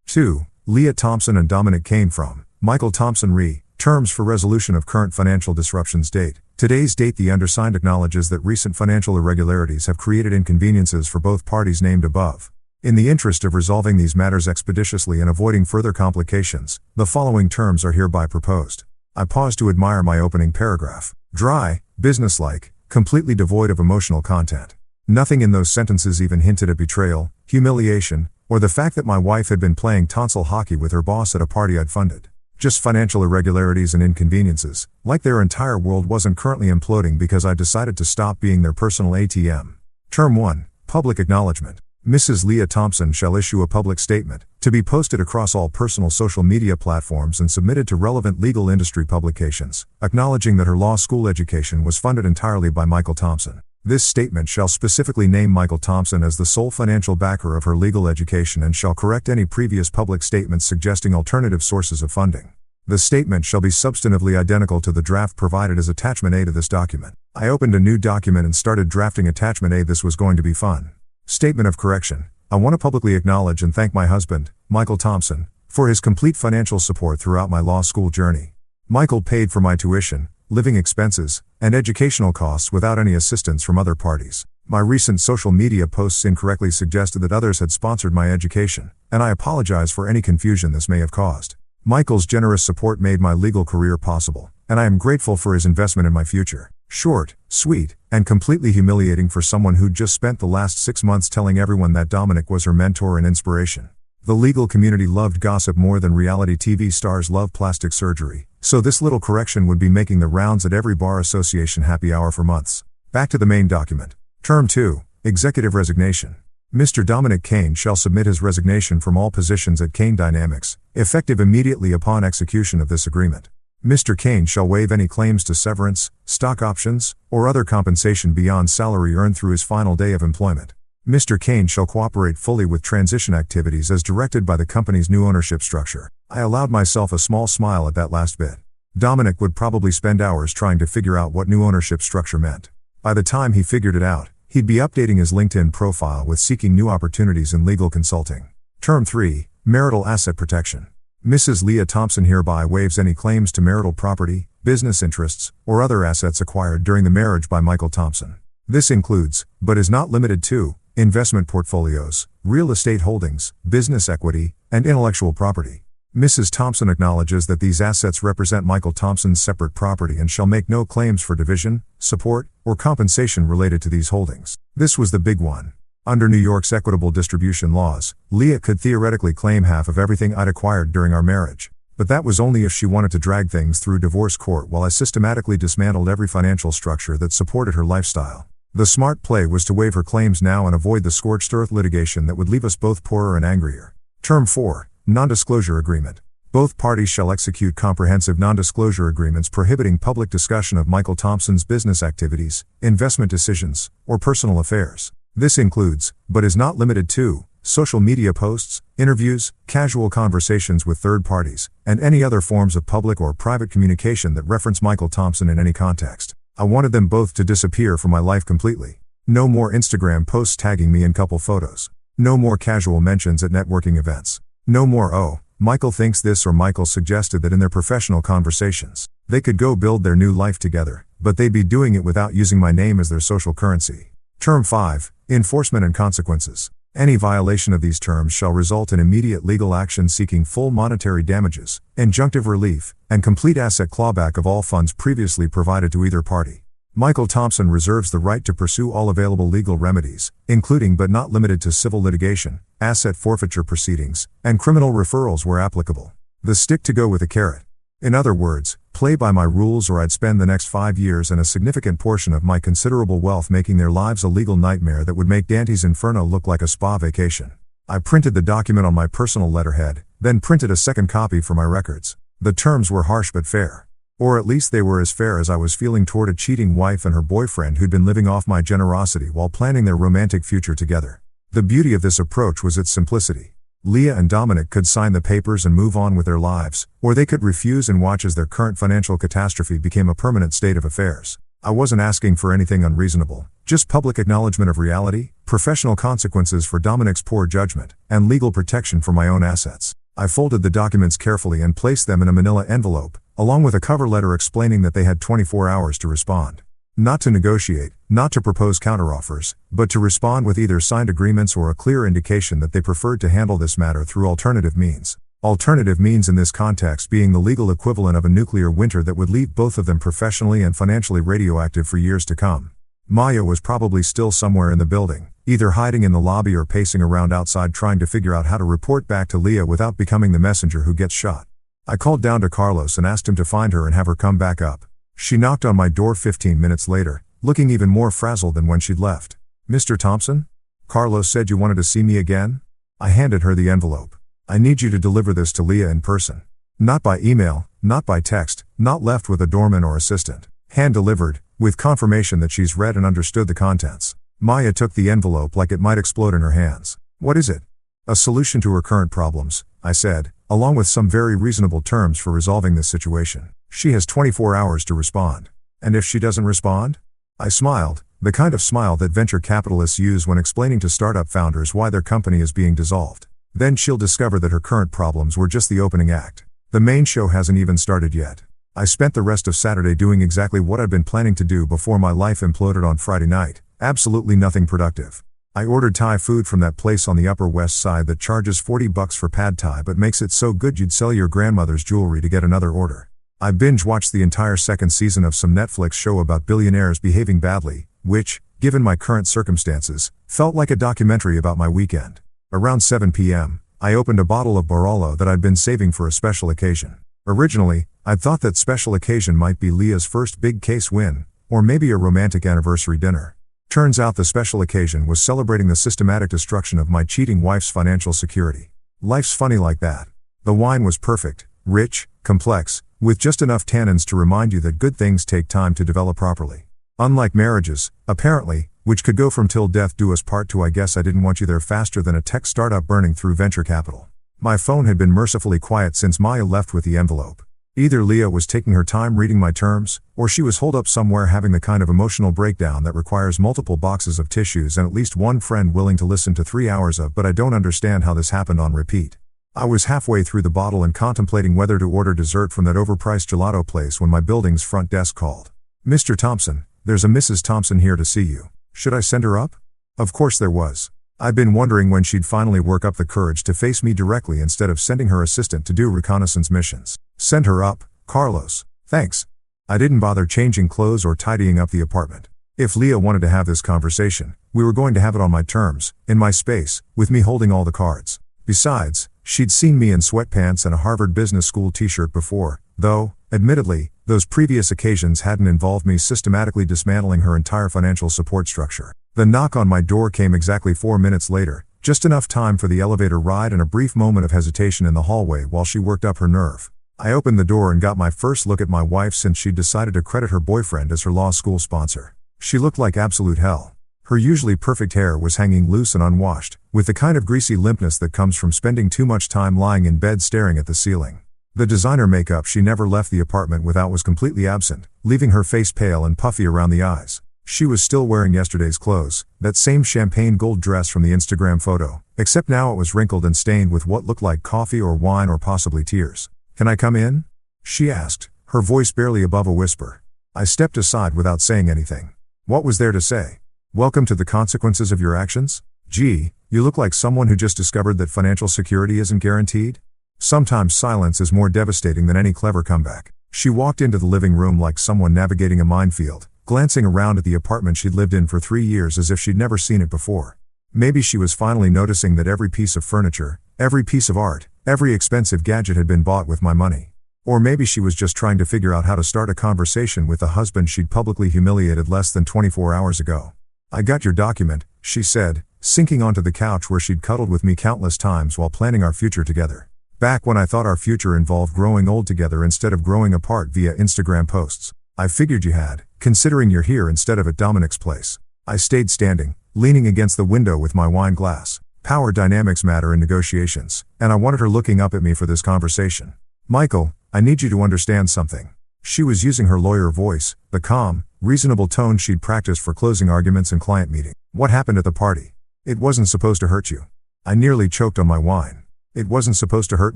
2. Leah Thompson and Dominic Kane from Michael Thompson Re. Terms for resolution of current financial disruptions. Date. Today's date. The undersigned acknowledges that recent financial irregularities have created inconveniences for both parties named above. In the interest of resolving these matters expeditiously and avoiding further complications, the following terms are hereby proposed. I pause to admire my opening paragraph. Dry, businesslike, completely devoid of emotional content. Nothing in those sentences even hinted at betrayal, humiliation, or the fact that my wife had been playing tonsil hockey with her boss at a party I'd funded. Just financial irregularities and inconveniences, like their entire world wasn't currently imploding because I decided to stop being their personal ATM. Term 1. Public acknowledgement. Mrs. Leah Thompson shall issue a public statement, to be posted across all personal social media platforms and submitted to relevant legal industry publications, acknowledging that her law school education was funded entirely by Michael Thompson. This statement shall specifically name Michael Thompson as the sole financial backer of her legal education and shall correct any previous public statements suggesting alternative sources of funding. The statement shall be substantively identical to the draft provided as Attachment A to this document. I opened a new document and started drafting Attachment A. This was going to be fun. Statement of correction. I want to publicly acknowledge and thank my husband, Michael Thompson, for his complete financial support throughout my law school journey. Michael paid for my tuition, living expenses, and educational costs without any assistance from other parties. My recent social media posts incorrectly suggested that others had sponsored my education, and I apologize for any confusion this may have caused. Michael's generous support made my legal career possible, and I am grateful for his investment in my future. Short, sweet, and completely humiliating for someone who'd just spent the last 6 months telling everyone that Dominic was her mentor and inspiration. The legal community loved gossip more than reality TV stars love plastic surgery, so this little correction would be making the rounds at every bar association happy hour for months. Back to the main document. Term 2. Executive resignation. Mr. Dominic Kane shall submit his resignation from all positions at Kane Dynamics, effective immediately upon execution of this agreement. Mr. Kane shall waive any claims to severance, stock options, or other compensation beyond salary earned through his final day of employment. Mr. Kane shall cooperate fully with transition activities as directed by the company's new ownership structure. I allowed myself a small smile at that last bit. Dominic would probably spend hours trying to figure out what new ownership structure meant. By the time he figured it out, he'd be updating his LinkedIn profile with seeking new opportunities in legal consulting. Term 3. Marital asset protection. Mrs. Leah Thompson hereby waives any claims to marital property, business interests, or other assets acquired during the marriage by Michael Thompson. This includes, but is not limited to, investment portfolios, real estate holdings, business equity, and intellectual property. Mrs. Thompson acknowledges that these assets represent Michael Thompson's separate property and shall make no claims for division, support, or compensation related to these holdings. This was the big one. Under New York's equitable distribution laws, Leah could theoretically claim half of everything I'd acquired during our marriage. But that was only if she wanted to drag things through divorce court while I systematically dismantled every financial structure that supported her lifestyle. The smart play was to waive her claims now and avoid the scorched earth litigation that would leave us both poorer and angrier. Term 4. Non-disclosure agreement. Both parties shall execute comprehensive non-disclosure agreements prohibiting public discussion of Michael Thompson's business activities, investment decisions, or personal affairs. This includes, but is not limited to, social media posts, interviews, casual conversations with third parties, and any other forms of public or private communication that reference Michael Thompson in any context. I wanted them both to disappear from my life completely. No more Instagram posts tagging me in couple photos. No more casual mentions at networking events. No more "oh, Michael thinks this" or "Michael suggested that" in their professional conversations. They could go build their new life together, but they'd be doing it without using my name as their social currency. Term 5. Enforcement and consequences. Any violation of these terms shall result in immediate legal action seeking full monetary damages, injunctive relief, and complete asset clawback of all funds previously provided to either party. Michael Thompson reserves the right to pursue all available legal remedies, including but not limited to civil litigation, asset forfeiture proceedings, and criminal referrals where applicable. The stick to go with a carrot. In other words, play by my rules or I'd spend the next 5 years and a significant portion of my considerable wealth making their lives a legal nightmare that would make Dante's Inferno look like a spa vacation. I printed the document on my personal letterhead, then printed a second copy for my records. The terms were harsh but fair. Or at least they were as fair as I was feeling toward a cheating wife and her boyfriend who'd been living off my generosity while planning their romantic future together. The beauty of this approach was its simplicity. Leah and Dominic could sign the papers and move on with their lives, or they could refuse and watch as their current financial catastrophe became a permanent state of affairs. I wasn't asking for anything unreasonable, just public acknowledgement of reality, professional consequences for Dominic's poor judgment, and legal protection for my own assets. I folded the documents carefully and placed them in a manila envelope, along with a cover letter explaining that they had 24 hours to respond. Not to negotiate, not to propose counteroffers, but to respond with either signed agreements or a clear indication that they preferred to handle this matter through alternative means. Alternative means in this context being the legal equivalent of a nuclear winter that would leave both of them professionally and financially radioactive for years to come. Maya was probably still somewhere in the building, either hiding in the lobby or pacing around outside trying to figure out how to report back to Leah without becoming the messenger who gets shot. I called down to Carlos and asked him to find her and have her come back up. She knocked on my door 15 minutes later, looking even more frazzled than when she'd left. "Mr. Thompson? Carlos said you wanted to see me again?" I handed her the envelope. "I need you to deliver this to Leah in person. Not by email, not by text, not left with a doorman or assistant. Hand-delivered, with confirmation that she's read and understood the contents." Maya took the envelope like it might explode in her hands. "What is it?" "A solution to her current problems," I said, along with some very reasonable terms for resolving this situation. "She has 24 hours to respond. And if she doesn't respond?" I smiled, the kind of smile that venture capitalists use when explaining to startup founders why their company is being dissolved. "Then she'll discover that her current problems were just the opening act. The main show hasn't even started yet." I spent the rest of Saturday doing exactly what I'd been planning to do before my life imploded on Friday night, absolutely nothing productive. I ordered Thai food from that place on the Upper West Side that charges $40 for pad Thai but makes it so good you'd sell your grandmother's jewelry to get another order. I binge-watched the entire second season of some Netflix show about billionaires behaving badly, which, given my current circumstances, felt like a documentary about my weekend. Around 7 p.m., I opened a bottle of Barolo that I'd been saving for a special occasion. Originally, I'd thought that special occasion might be Leah's first big case win, or maybe a romantic anniversary dinner. Turns out the special occasion was celebrating the systematic destruction of my cheating wife's financial security. Life's funny like that. The wine was perfect, rich, complex, with just enough tannins to remind you that good things take time to develop properly. Unlike marriages, apparently, which could go from till death do us part to I guess I didn't want you there faster than a tech startup burning through venture capital. My phone had been mercifully quiet since Maya left with the envelope. Either Leah was taking her time reading my terms, or she was holed up somewhere having the kind of emotional breakdown that requires multiple boxes of tissues and at least one friend willing to listen to 3 hours of "but I don't understand how this happened" on repeat. I was halfway through the bottle and contemplating whether to order dessert from that overpriced gelato place when my building's front desk called. "Mr. Thompson, there's a Mrs. Thompson here to see you. Should I send her up?" Of course there was. I'd been wondering when she'd finally work up the courage to face me directly instead of sending her assistant to do reconnaissance missions. "Send her up, Carlos." "Thanks." I didn't bother changing clothes or tidying up the apartment. If Leah wanted to have this conversation, we were going to have it on my terms, in my space, with me holding all the cards. Besides, she'd seen me in sweatpants and a Harvard Business School t-shirt before, though, admittedly, those previous occasions hadn't involved me systematically dismantling her entire financial support structure. The knock on my door came exactly 4 minutes later, just enough time for the elevator ride and a brief moment of hesitation in the hallway while she worked up her nerve. I opened the door and got my first look at my wife since she'd decided to credit her boyfriend as her law school sponsor. She looked like absolute hell. Her usually perfect hair was hanging loose and unwashed, with the kind of greasy limpness that comes from spending too much time lying in bed staring at the ceiling. The designer makeup she never left the apartment without was completely absent, leaving her face pale and puffy around the eyes. She was still wearing yesterday's clothes, that same champagne gold dress from the Instagram photo, except now it was wrinkled and stained with what looked like coffee or wine or possibly tears. "Can I come in?" she asked, her voice barely above a whisper. I stepped aside without saying anything. What was there to say? "Welcome to the consequences of your actions? Gee, you look like someone who just discovered that financial security isn't guaranteed." Sometimes silence is more devastating than any clever comeback. She walked into the living room like someone navigating a minefield, glancing around at the apartment she'd lived in for 3 years as if she'd never seen it before. Maybe she was finally noticing that every piece of furniture, every piece of art, every expensive gadget had been bought with my money. Or maybe she was just trying to figure out how to start a conversation with the husband she'd publicly humiliated less than 24 hours ago. "I got your document," she said, sinking onto the couch where she'd cuddled with me countless times while planning our future together. Back when I thought our future involved growing old together instead of growing apart via Instagram posts. "I figured you had, considering you're here instead of at Dominic's place." I stayed standing, leaning against the window with my wine glass. Power dynamics matter in negotiations, and I wanted her looking up at me for this conversation. "Michael, I need you to understand something." She was using her lawyer voice, the calm, reasonable tone she'd practiced for closing arguments and client meetings. What happened at the party? It wasn't supposed to hurt you. I nearly choked on my wine. It wasn't supposed to hurt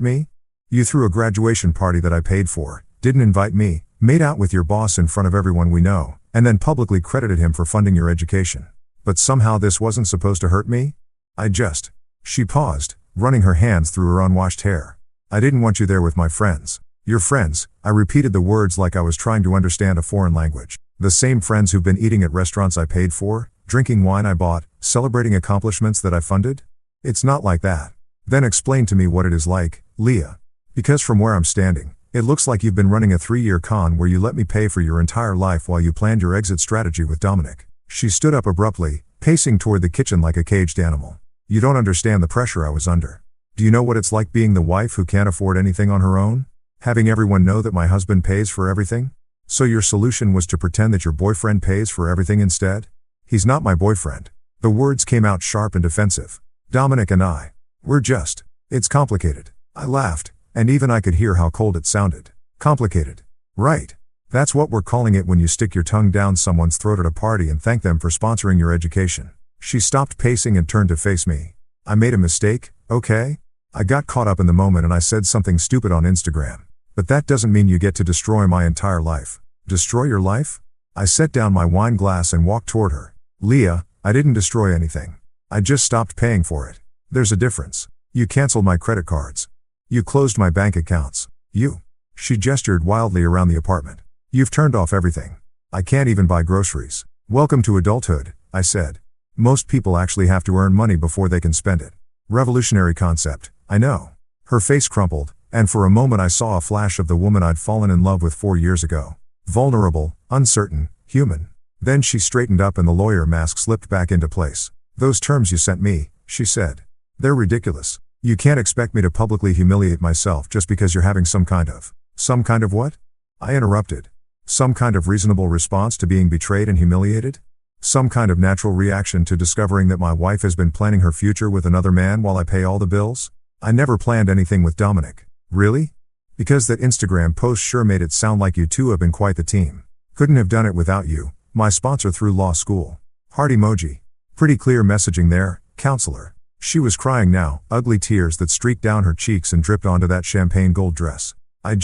me? You threw a graduation party that I paid for, didn't invite me, made out with your boss in front of everyone we know, and then publicly credited him for funding your education. But somehow this wasn't supposed to hurt me? She paused, running her hands through her unwashed hair. I didn't want you there with my friends. Your friends, I repeated the words like I was trying to understand a foreign language. The same friends who've been eating at restaurants I paid for, drinking wine I bought, celebrating accomplishments that I funded? It's not like that. Then explain to me what it is like, Leah. Because from where I'm standing, it looks like you've been running a 3-year con where you let me pay for your entire life while you planned your exit strategy with Dominic. She stood up abruptly, pacing toward the kitchen like a caged animal. You don't understand the pressure I was under. Do you know what it's like being the wife who can't afford anything on her own? Having everyone know that my husband pays for everything? So your solution was to pretend that your boyfriend pays for everything instead? He's not my boyfriend. The words came out sharp and defensive. Dominic and it's complicated. I laughed, and even I could hear how cold it sounded. Complicated. Right. That's what we're calling it when you stick your tongue down someone's throat at a party and thank them for sponsoring your education. She stopped pacing and turned to face me. I made a mistake, okay? I got caught up in the moment and I said something stupid on Instagram. But that doesn't mean you get to destroy my entire life. Destroy your life? I set down my wine glass and walked toward her. Leah, I didn't destroy anything. I just stopped paying for it. There's a difference. You canceled my credit cards. You closed my bank accounts. She gestured wildly around the apartment. You've turned off everything. I can't even buy groceries. Welcome to adulthood, I said. Most people actually have to earn money before they can spend it. Revolutionary concept, I know. Her face crumpled, and for a moment I saw a flash of the woman I'd fallen in love with 4 years ago. Vulnerable, uncertain, human. Then she straightened up and the lawyer mask slipped back into place. Those terms you sent me, she said. They're ridiculous. You can't expect me to publicly humiliate myself just because you're having some kind of what? I interrupted. Some kind of reasonable response to being betrayed and humiliated? Some kind of natural reaction to discovering that my wife has been planning her future with another man while I pay all the bills? I never planned anything with Dominic. Really? Because that Instagram post sure made it sound like you two have been quite the team. Couldn't have done it without you, my sponsor through law school. Heart emoji. Pretty clear messaging there, counselor. She was crying now, ugly tears that streaked down her cheeks and dripped onto that champagne gold dress. I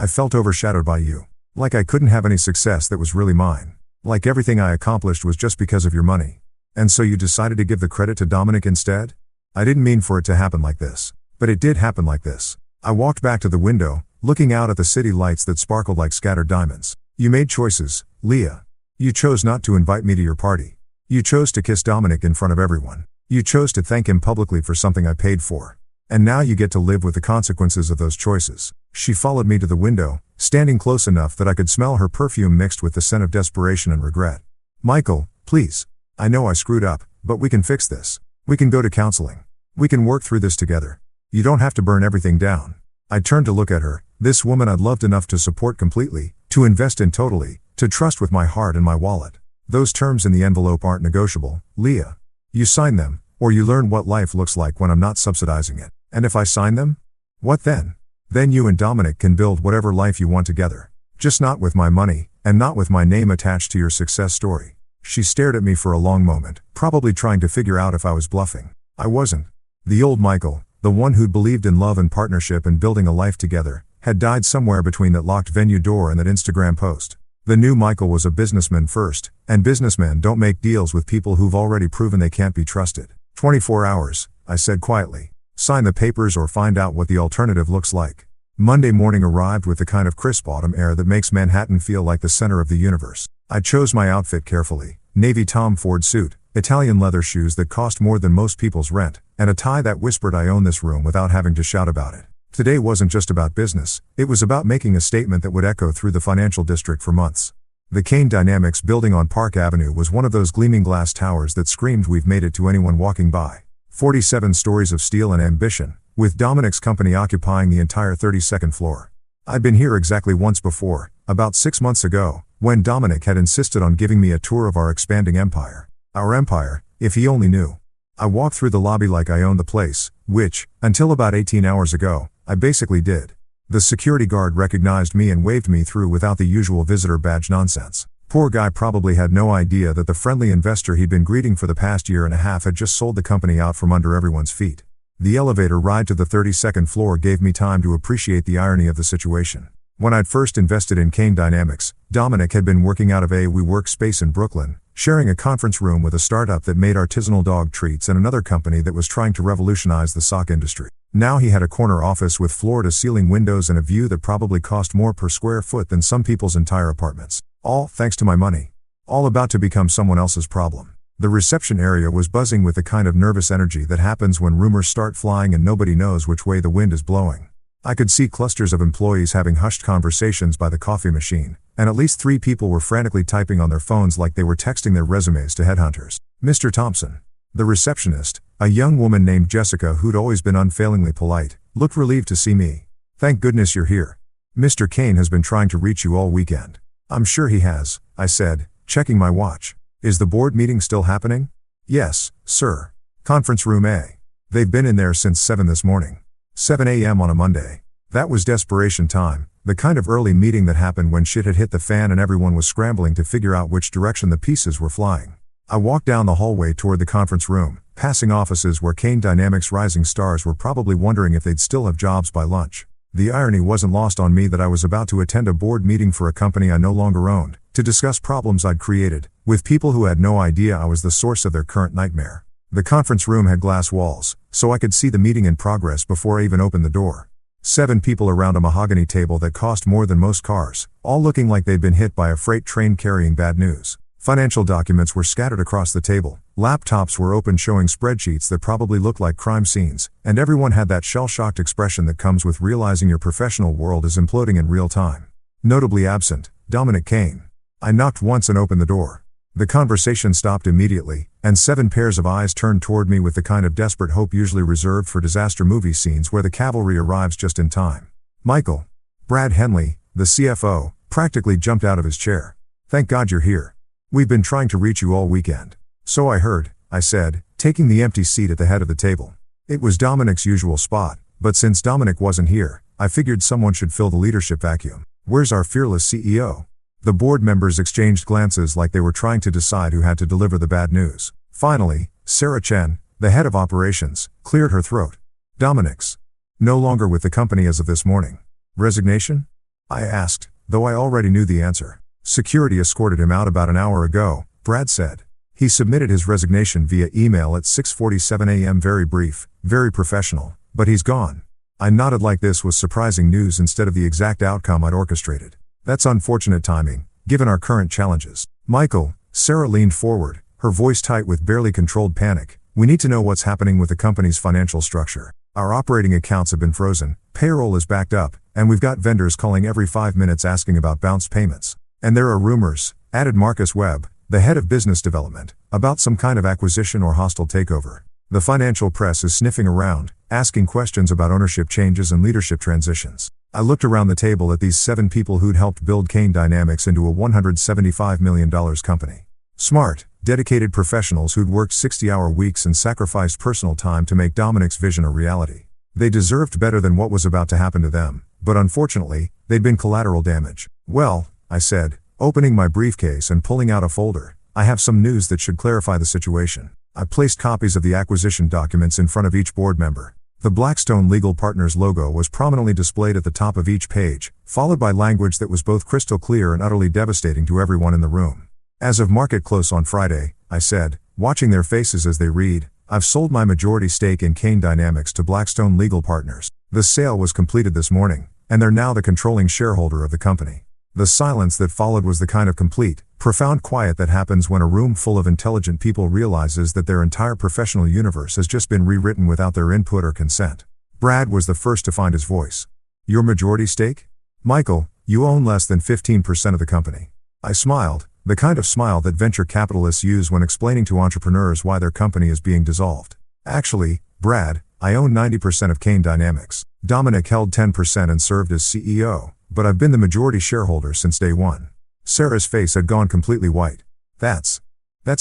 felt overshadowed by you. Like I couldn't have any success that was really mine. Like everything I accomplished was just because of your money. And so you decided to give the credit to Dominic instead? I didn't mean for it to happen like this. But it did happen like this. I walked back to the window, looking out at the city lights that sparkled like scattered diamonds. You made choices, Leah. You chose not to invite me to your party. You chose to kiss Dominic in front of everyone. You chose to thank him publicly for something I paid for. And now you get to live with the consequences of those choices. She followed me to the window, standing close enough that I could smell her perfume mixed with the scent of desperation and regret. Michael, please. I know I screwed up, but we can fix this. We can go to counseling. We can work through this together. You don't have to burn everything down. I turned to look at her, this woman I'd loved enough to support completely, to invest in totally, to trust with my heart and my wallet. Those terms in the envelope aren't negotiable, Leah. You sign them, or you learn what life looks like when I'm not subsidizing it. And if I sign them? What then? Then you and Dominic can build whatever life you want together. Just not with my money, and not with my name attached to your success story. She stared at me for a long moment, probably trying to figure out if I was bluffing. I wasn't. The old Michael, the one who'd believed in love and partnership and building a life together, had died somewhere between that locked venue door and that Instagram post. The new Michael was a businessman first, and businessmen don't make deals with people who've already proven they can't be trusted. 24 hours, I said quietly. Sign the papers or find out what the alternative looks like. Monday morning arrived with the kind of crisp autumn air that makes Manhattan feel like the center of the universe. I chose my outfit carefully, navy Tom Ford suit, Italian leather shoes that cost more than most people's rent, and a tie that whispered I own this room without having to shout about it. Today wasn't just about business, it was about making a statement that would echo through the financial district for months. The Kane Dynamics building on Park Avenue was one of those gleaming glass towers that screamed we've made it to anyone walking by. 47 stories of steel and ambition, with Dominic's company occupying the entire 32nd floor. I'd been here exactly once before, about 6 months ago, when Dominic had insisted on giving me a tour of our expanding empire. Our empire, if he only knew. I walked through the lobby like I owned the place, which, until about 18 hours ago, I basically did. The security guard recognized me and waved me through without the usual visitor badge nonsense. Poor guy probably had no idea that the friendly investor he'd been greeting for the past year and a half had just sold the company out from under everyone's feet. The elevator ride to the 32nd floor gave me time to appreciate the irony of the situation. When I'd first invested in Kane Dynamics, Dominic had been working out of a WeWork space in Brooklyn, sharing a conference room with a startup that made artisanal dog treats and another company that was trying to revolutionize the sock industry. Now he had a corner office with floor-to-ceiling windows and a view that probably cost more per square foot than some people's entire apartments. All thanks to my money. All about to become someone else's problem. The reception area was buzzing with the kind of nervous energy that happens when rumors start flying and nobody knows which way the wind is blowing. I could see clusters of employees having hushed conversations by the coffee machine, and at least 3 people were frantically typing on their phones like they were texting their resumes to headhunters. Mr. Thompson. The receptionist, a young woman named Jessica who'd always been unfailingly polite, looked relieved to see me. Thank goodness you're here. Mr. Kane has been trying to reach you all weekend. I'm sure he has, I said, checking my watch. Is the board meeting still happening? Yes, sir. Conference room A. They've been in there since 7 this morning. 7 a.m. on a Monday. That was desperation time, the kind of early meeting that happened when shit had hit the fan and everyone was scrambling to figure out which direction the pieces were flying. I walked down the hallway toward the conference room, passing offices where Kane Dynamics' rising stars were probably wondering if they'd still have jobs by lunch. The irony wasn't lost on me that I was about to attend a board meeting for a company I no longer owned, to discuss problems I'd created, with people who had no idea I was the source of their current nightmare. The conference room had glass walls, so I could see the meeting in progress before I even opened the door. 7 people around a mahogany table that cost more than most cars, all looking like they'd been hit by a freight train carrying bad news. Financial documents were scattered across the table, laptops were open showing spreadsheets that probably looked like crime scenes, and everyone had that shell-shocked expression that comes with realizing your professional world is imploding in real time. Notably absent, Dominic Kane. I knocked once and opened the door. The conversation stopped immediately, and 7 pairs of eyes turned toward me with the kind of desperate hope usually reserved for disaster movie scenes where the cavalry arrives just in time. Michael. Brad Henley, the CFO, practically jumped out of his chair. Thank God you're here. We've been trying to reach you all weekend. So I heard, I said, taking the empty seat at the head of the table. It was Dominic's usual spot, but since Dominic wasn't here, I figured someone should fill the leadership vacuum. Where's our fearless CEO? The board members exchanged glances like they were trying to decide who had to deliver the bad news. Finally, Sarah Chen, the head of operations, cleared her throat. Dominic's no longer with the company as of this morning. Resignation? I asked, though I already knew the answer. Security escorted him out about an hour ago, Brad said. He submitted his resignation via email at 6:47 a.m. Very brief, very professional, but he's gone. I nodded like this was surprising news instead of the exact outcome I'd orchestrated. That's unfortunate timing, given our current challenges. Michael, Sarah leaned forward, her voice tight with barely controlled panic. We need to know what's happening with the company's financial structure. Our operating accounts have been frozen, payroll is backed up, and we've got vendors calling every 5 minutes asking about bounced payments. And there are rumors, added Marcus Webb, the head of business development, about some kind of acquisition or hostile takeover. The financial press is sniffing around, asking questions about ownership changes and leadership transitions. I looked around the table at these 7 people who'd helped build Kane Dynamics into a $175 million company. Smart, dedicated professionals who'd worked 60-hour weeks and sacrificed personal time to make Dominic's vision a reality. They deserved better than what was about to happen to them, but unfortunately, they'd been collateral damage. Well, I said, opening my briefcase and pulling out a folder, I have some news that should clarify the situation. I placed copies of the acquisition documents in front of each board member. The Blackstone Legal Partners logo was prominently displayed at the top of each page, followed by language that was both crystal clear and utterly devastating to everyone in the room. As of market close on Friday, I said, watching their faces as they read, I've sold my majority stake in Kane Dynamics to Blackstone Legal Partners. The sale was completed this morning, and they're now the controlling shareholder of the company. The silence that followed was the kind of complete, profound quiet that happens when a room full of intelligent people realizes that their entire professional universe has just been rewritten without their input or consent. Brad was the first to find his voice. Your majority stake? Michael, you own less than 15% of the company. I smiled, the kind of smile that venture capitalists use when explaining to entrepreneurs why their company is being dissolved. Actually, Brad, I own 90% of Kane Dynamics. Dominic held 10% and served as CEO. But I've been the majority shareholder since day one. Sarah's face had gone completely white. That's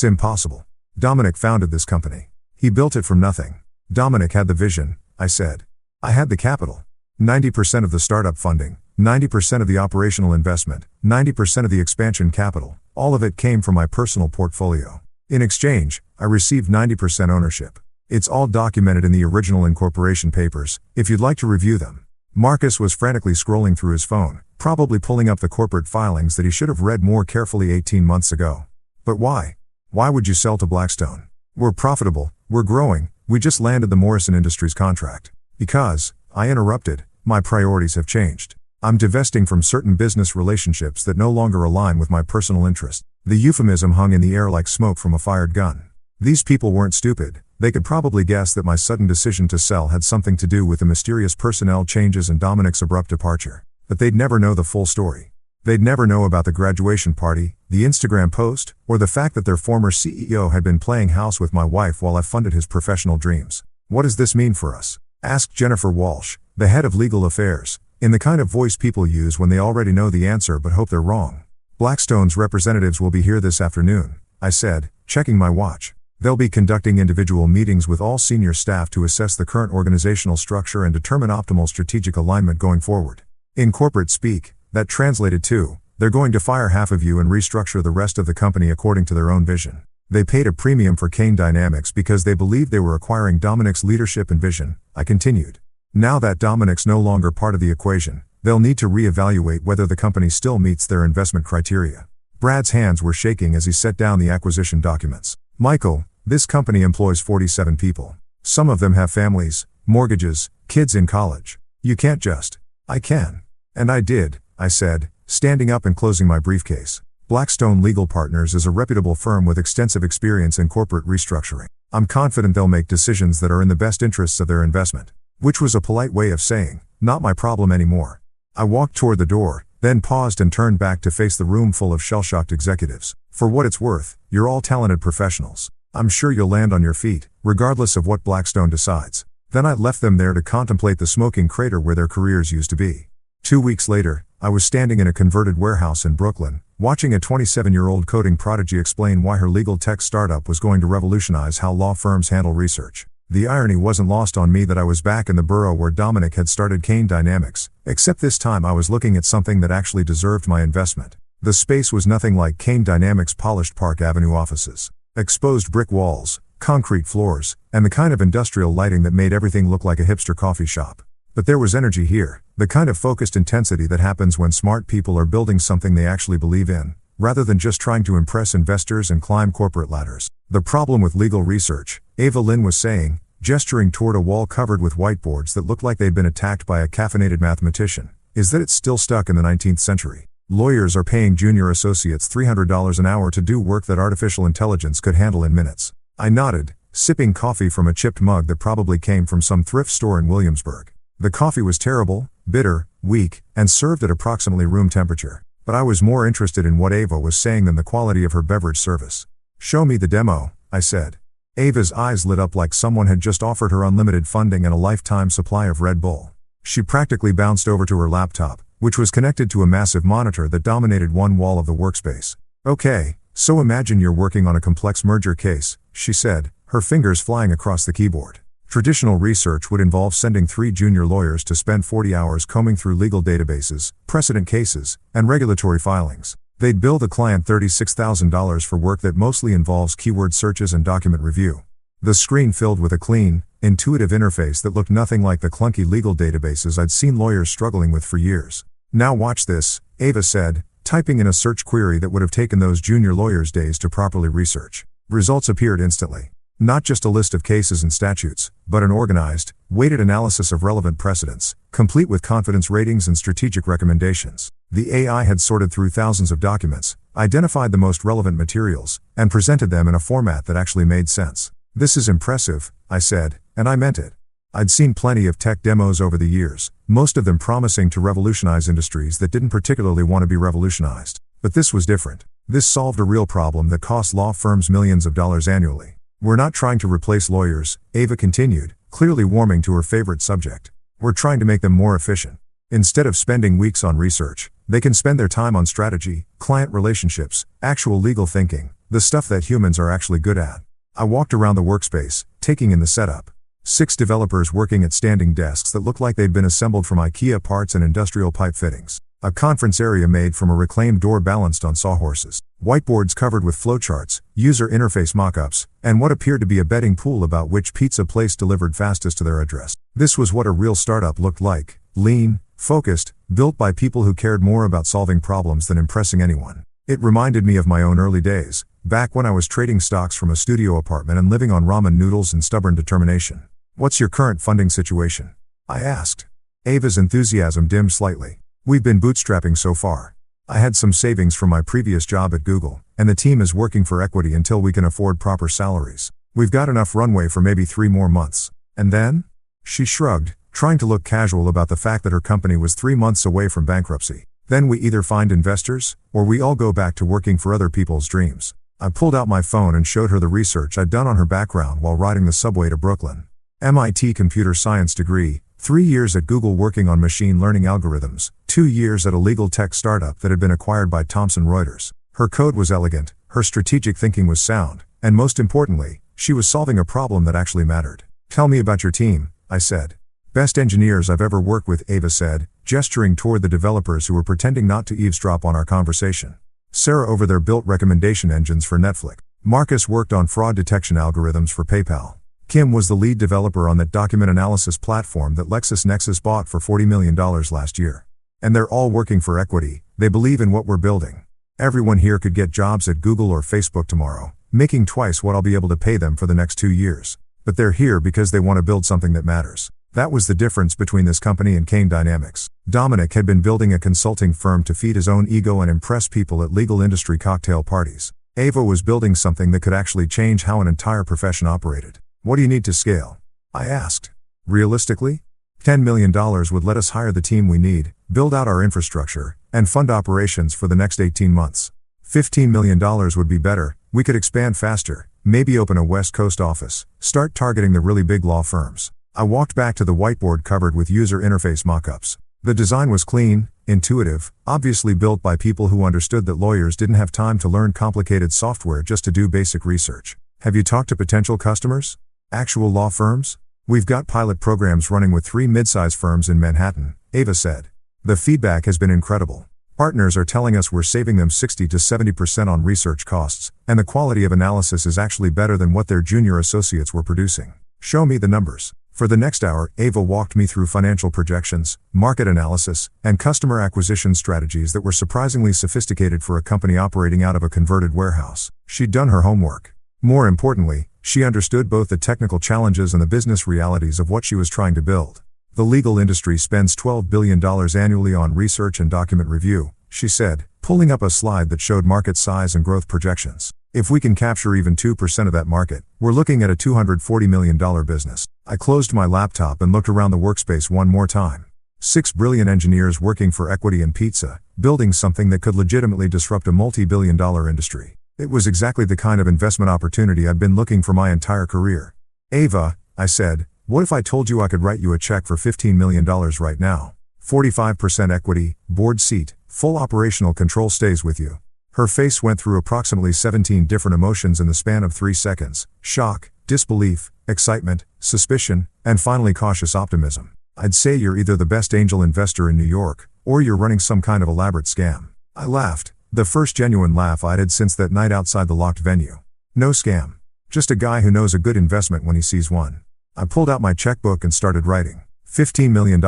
impossible. Dominic founded this company. He built it from nothing. Dominic had the vision, I said. I had the capital. 90% of the startup funding, 90% of the operational investment, 90% of the expansion capital, all of it came from my personal portfolio. In exchange, I received 90% ownership. It's all documented in the original incorporation papers, if you'd like to review them. Marcus was frantically scrolling through his phone, probably pulling up the corporate filings that he should have read more carefully 18 months ago. But why? Why would you sell to Blackstone? We're profitable, we're growing, we just landed the Morrison Industries contract. Because, I interrupted, my priorities have changed. I'm divesting from certain business relationships that no longer align with my personal interest. The euphemism hung in the air like smoke from a fired gun. These people weren't stupid, they could probably guess that my sudden decision to sell had something to do with the mysterious personnel changes and Dominic's abrupt departure. But they'd never know the full story. They'd never know about the graduation party, the Instagram post, or the fact that their former CEO had been playing house with my wife while I funded his professional dreams. What does this mean for us? Asked Jennifer Walsh, the head of legal affairs, in the kind of voice people use when they already know the answer but hope they're wrong. Blackstone's representatives will be here this afternoon, I said, checking my watch. They'll be conducting individual meetings with all senior staff to assess the current organizational structure and determine optimal strategic alignment going forward. In corporate speak, that translated to, they're going to fire half of you and restructure the rest of the company according to their own vision. They paid a premium for Kane Dynamics because they believed they were acquiring Dominic's leadership and vision, I continued. Now that Dominic's no longer part of the equation, they'll need to reevaluate whether the company still meets their investment criteria. Brad's hands were shaking as he set down the acquisition documents. Michael, this company employs 47 people. Some of them have families, mortgages, kids in college. You can't just. I can. And I did, I said, standing up and closing my briefcase. Blackstone Legal Partners is a reputable firm with extensive experience in corporate restructuring. I'm confident they'll make decisions that are in the best interests of their investment. Which was a polite way of saying, not my problem anymore. I walked toward the door, then paused and turned back to face the room full of shell-shocked executives. For what it's worth, you're all talented professionals. I'm sure you'll land on your feet, regardless of what Blackstone decides. Then I left them there to contemplate the smoking crater where their careers used to be. 2 weeks later, I was standing in a converted warehouse in Brooklyn, watching a 27-year-old coding prodigy explain why her legal tech startup was going to revolutionize how law firms handle research. The irony wasn't lost on me that I was back in the borough where Dominic had started Kane Dynamics, except this time I was looking at something that actually deserved my investment. The space was nothing like Kane Dynamics' polished Park Avenue offices. Exposed brick walls, concrete floors, and the kind of industrial lighting that made everything look like a hipster coffee shop. But there was energy here, the kind of focused intensity that happens when smart people are building something they actually believe in, rather than just trying to impress investors and climb corporate ladders. The problem with legal research, Ava Lynn was saying, gesturing toward a wall covered with whiteboards that looked like they'd been attacked by a caffeinated mathematician, is that it's still stuck in the 19th century. Lawyers are paying junior associates $300 an hour to do work that artificial intelligence could handle in minutes. I nodded, sipping coffee from a chipped mug that probably came from some thrift store in Williamsburg. The coffee was terrible, bitter, weak, and served at approximately room temperature. But I was more interested in what Ava was saying than the quality of her beverage service. Show me the demo, I said. Ava's eyes lit up like someone had just offered her unlimited funding and a lifetime supply of Red Bull. She practically bounced over to her laptop, which was connected to a massive monitor that dominated one wall of the workspace. Okay, so imagine you're working on a complex merger case, she said, her fingers flying across the keyboard. Traditional research would involve sending 3 junior lawyers to spend 40 hours combing through legal databases, precedent cases, and regulatory filings. They'd bill the client $36,000 for work that mostly involves keyword searches and document review. The screen filled with a clean, intuitive interface that looked nothing like the clunky legal databases I'd seen lawyers struggling with for years. Now watch this, Ava said, typing in a search query that would have taken those junior lawyers days to properly research. Results appeared instantly. Not just a list of cases and statutes, but an organized, weighted analysis of relevant precedents, complete with confidence ratings and strategic recommendations. The AI had sorted through thousands of documents, identified the most relevant materials, and presented them in a format that actually made sense. This is impressive, I said, and I meant it. I'd seen plenty of tech demos over the years, most of them promising to revolutionize industries that didn't particularly want to be revolutionized. But this was different. This solved a real problem that cost law firms millions of dollars annually. We're not trying to replace lawyers, Ava continued, clearly warming to her favorite subject. We're trying to make them more efficient. Instead of spending weeks on research, they can spend their time on strategy, client relationships, actual legal thinking, the stuff that humans are actually good at. I walked around the workspace, taking in the setup. 6 developers working at standing desks that looked like they'd been assembled from IKEA parts and industrial pipe fittings. A conference area made from a reclaimed door balanced on sawhorses. Whiteboards covered with flowcharts, user interface mock-ups, and what appeared to be a betting pool about which pizza place delivered fastest to their address. This was what a real startup looked like: lean, focused, built by people who cared more about solving problems than impressing anyone. It reminded me of my own early days, back when I was trading stocks from a studio apartment and living on ramen noodles and stubborn determination. "What's your current funding situation?" I asked. Ava's enthusiasm dimmed slightly. "We've been bootstrapping so far. I had some savings from my previous job at Google, and the team is working for equity until we can afford proper salaries. We've got enough runway for maybe 3 more months. And then?" She shrugged, trying to look casual about the fact that her company was 3 months away from bankruptcy. "Then we either find investors, or we all go back to working for other people's dreams." I pulled out my phone and showed her the research I'd done on her background while riding the subway to Brooklyn. MIT computer science degree, 3 years at Google working on machine learning algorithms, 2 years at a legal tech startup that had been acquired by Thomson Reuters. Her code was elegant, her strategic thinking was sound, and most importantly, she was solving a problem that actually mattered. "Tell me about your team," I said. "Best engineers I've ever worked with," Ava said, gesturing toward the developers who were pretending not to eavesdrop on our conversation. Sarah over there built recommendation engines for Netflix. Marcus worked on fraud detection algorithms for PayPal. Kim was the lead developer on that document analysis platform that LexisNexis bought for $40 million last year. And they're all working for equity. They believe in what we're building. Everyone here could get jobs at Google or Facebook tomorrow, making twice what I'll be able to pay them for the next 2 years. But they're here because they want to build something that matters. That was the difference between this company and Kane Dynamics. Dominic had been building a consulting firm to feed his own ego and impress people at legal industry cocktail parties. Ava was building something that could actually change how an entire profession operated. "What do you need to scale?" I asked. "Realistically, $10 million would let us hire the team we need, build out our infrastructure, and fund operations for the next 18 months. $15 million would be better. We could expand faster, maybe open a West Coast office, start targeting the really big law firms." I walked back to the whiteboard covered with user interface mock-ups. The design was clean, intuitive, obviously built by people who understood that lawyers didn't have time to learn complicated software just to do basic research. "Have you talked to potential customers? Actual law firms?" "We've got pilot programs running with 3 mid-size firms in Manhattan," Ava said. "The feedback has been incredible. Partners are telling us we're saving them 60 to 70% on research costs, and the quality of analysis is actually better than what their junior associates were producing." "Show me the numbers." For the next hour, Ava walked me through financial projections, market analysis, and customer acquisition strategies that were surprisingly sophisticated for a company operating out of a converted warehouse. She'd done her homework. More importantly, she understood both the technical challenges and the business realities of what she was trying to build. "The legal industry spends $12 billion annually on research and document review," she said, pulling up a slide that showed market size and growth projections. "If we can capture even 2% of that market, we're looking at a $240 million business." I closed my laptop and looked around the workspace one more time. 6 brilliant engineers working for equity and pizza, building something that could legitimately disrupt a multi-billion-dollar industry. It was exactly the kind of investment opportunity I'd been looking for my entire career. "Ava," I said, "what if I told you I could write you a check for $15 million right now? 45% equity, board seat, full operational control stays with you." Her face went through approximately 17 different emotions in the span of 3 seconds: shock, disbelief, excitement, suspicion, and finally cautious optimism. "I'd say you're either the best angel investor in New York, or you're running some kind of elaborate scam." I laughed, the first genuine laugh I'd had since that night outside the locked venue. "No scam. Just a guy who knows a good investment when he sees one." I pulled out my checkbook and started writing. $15 million,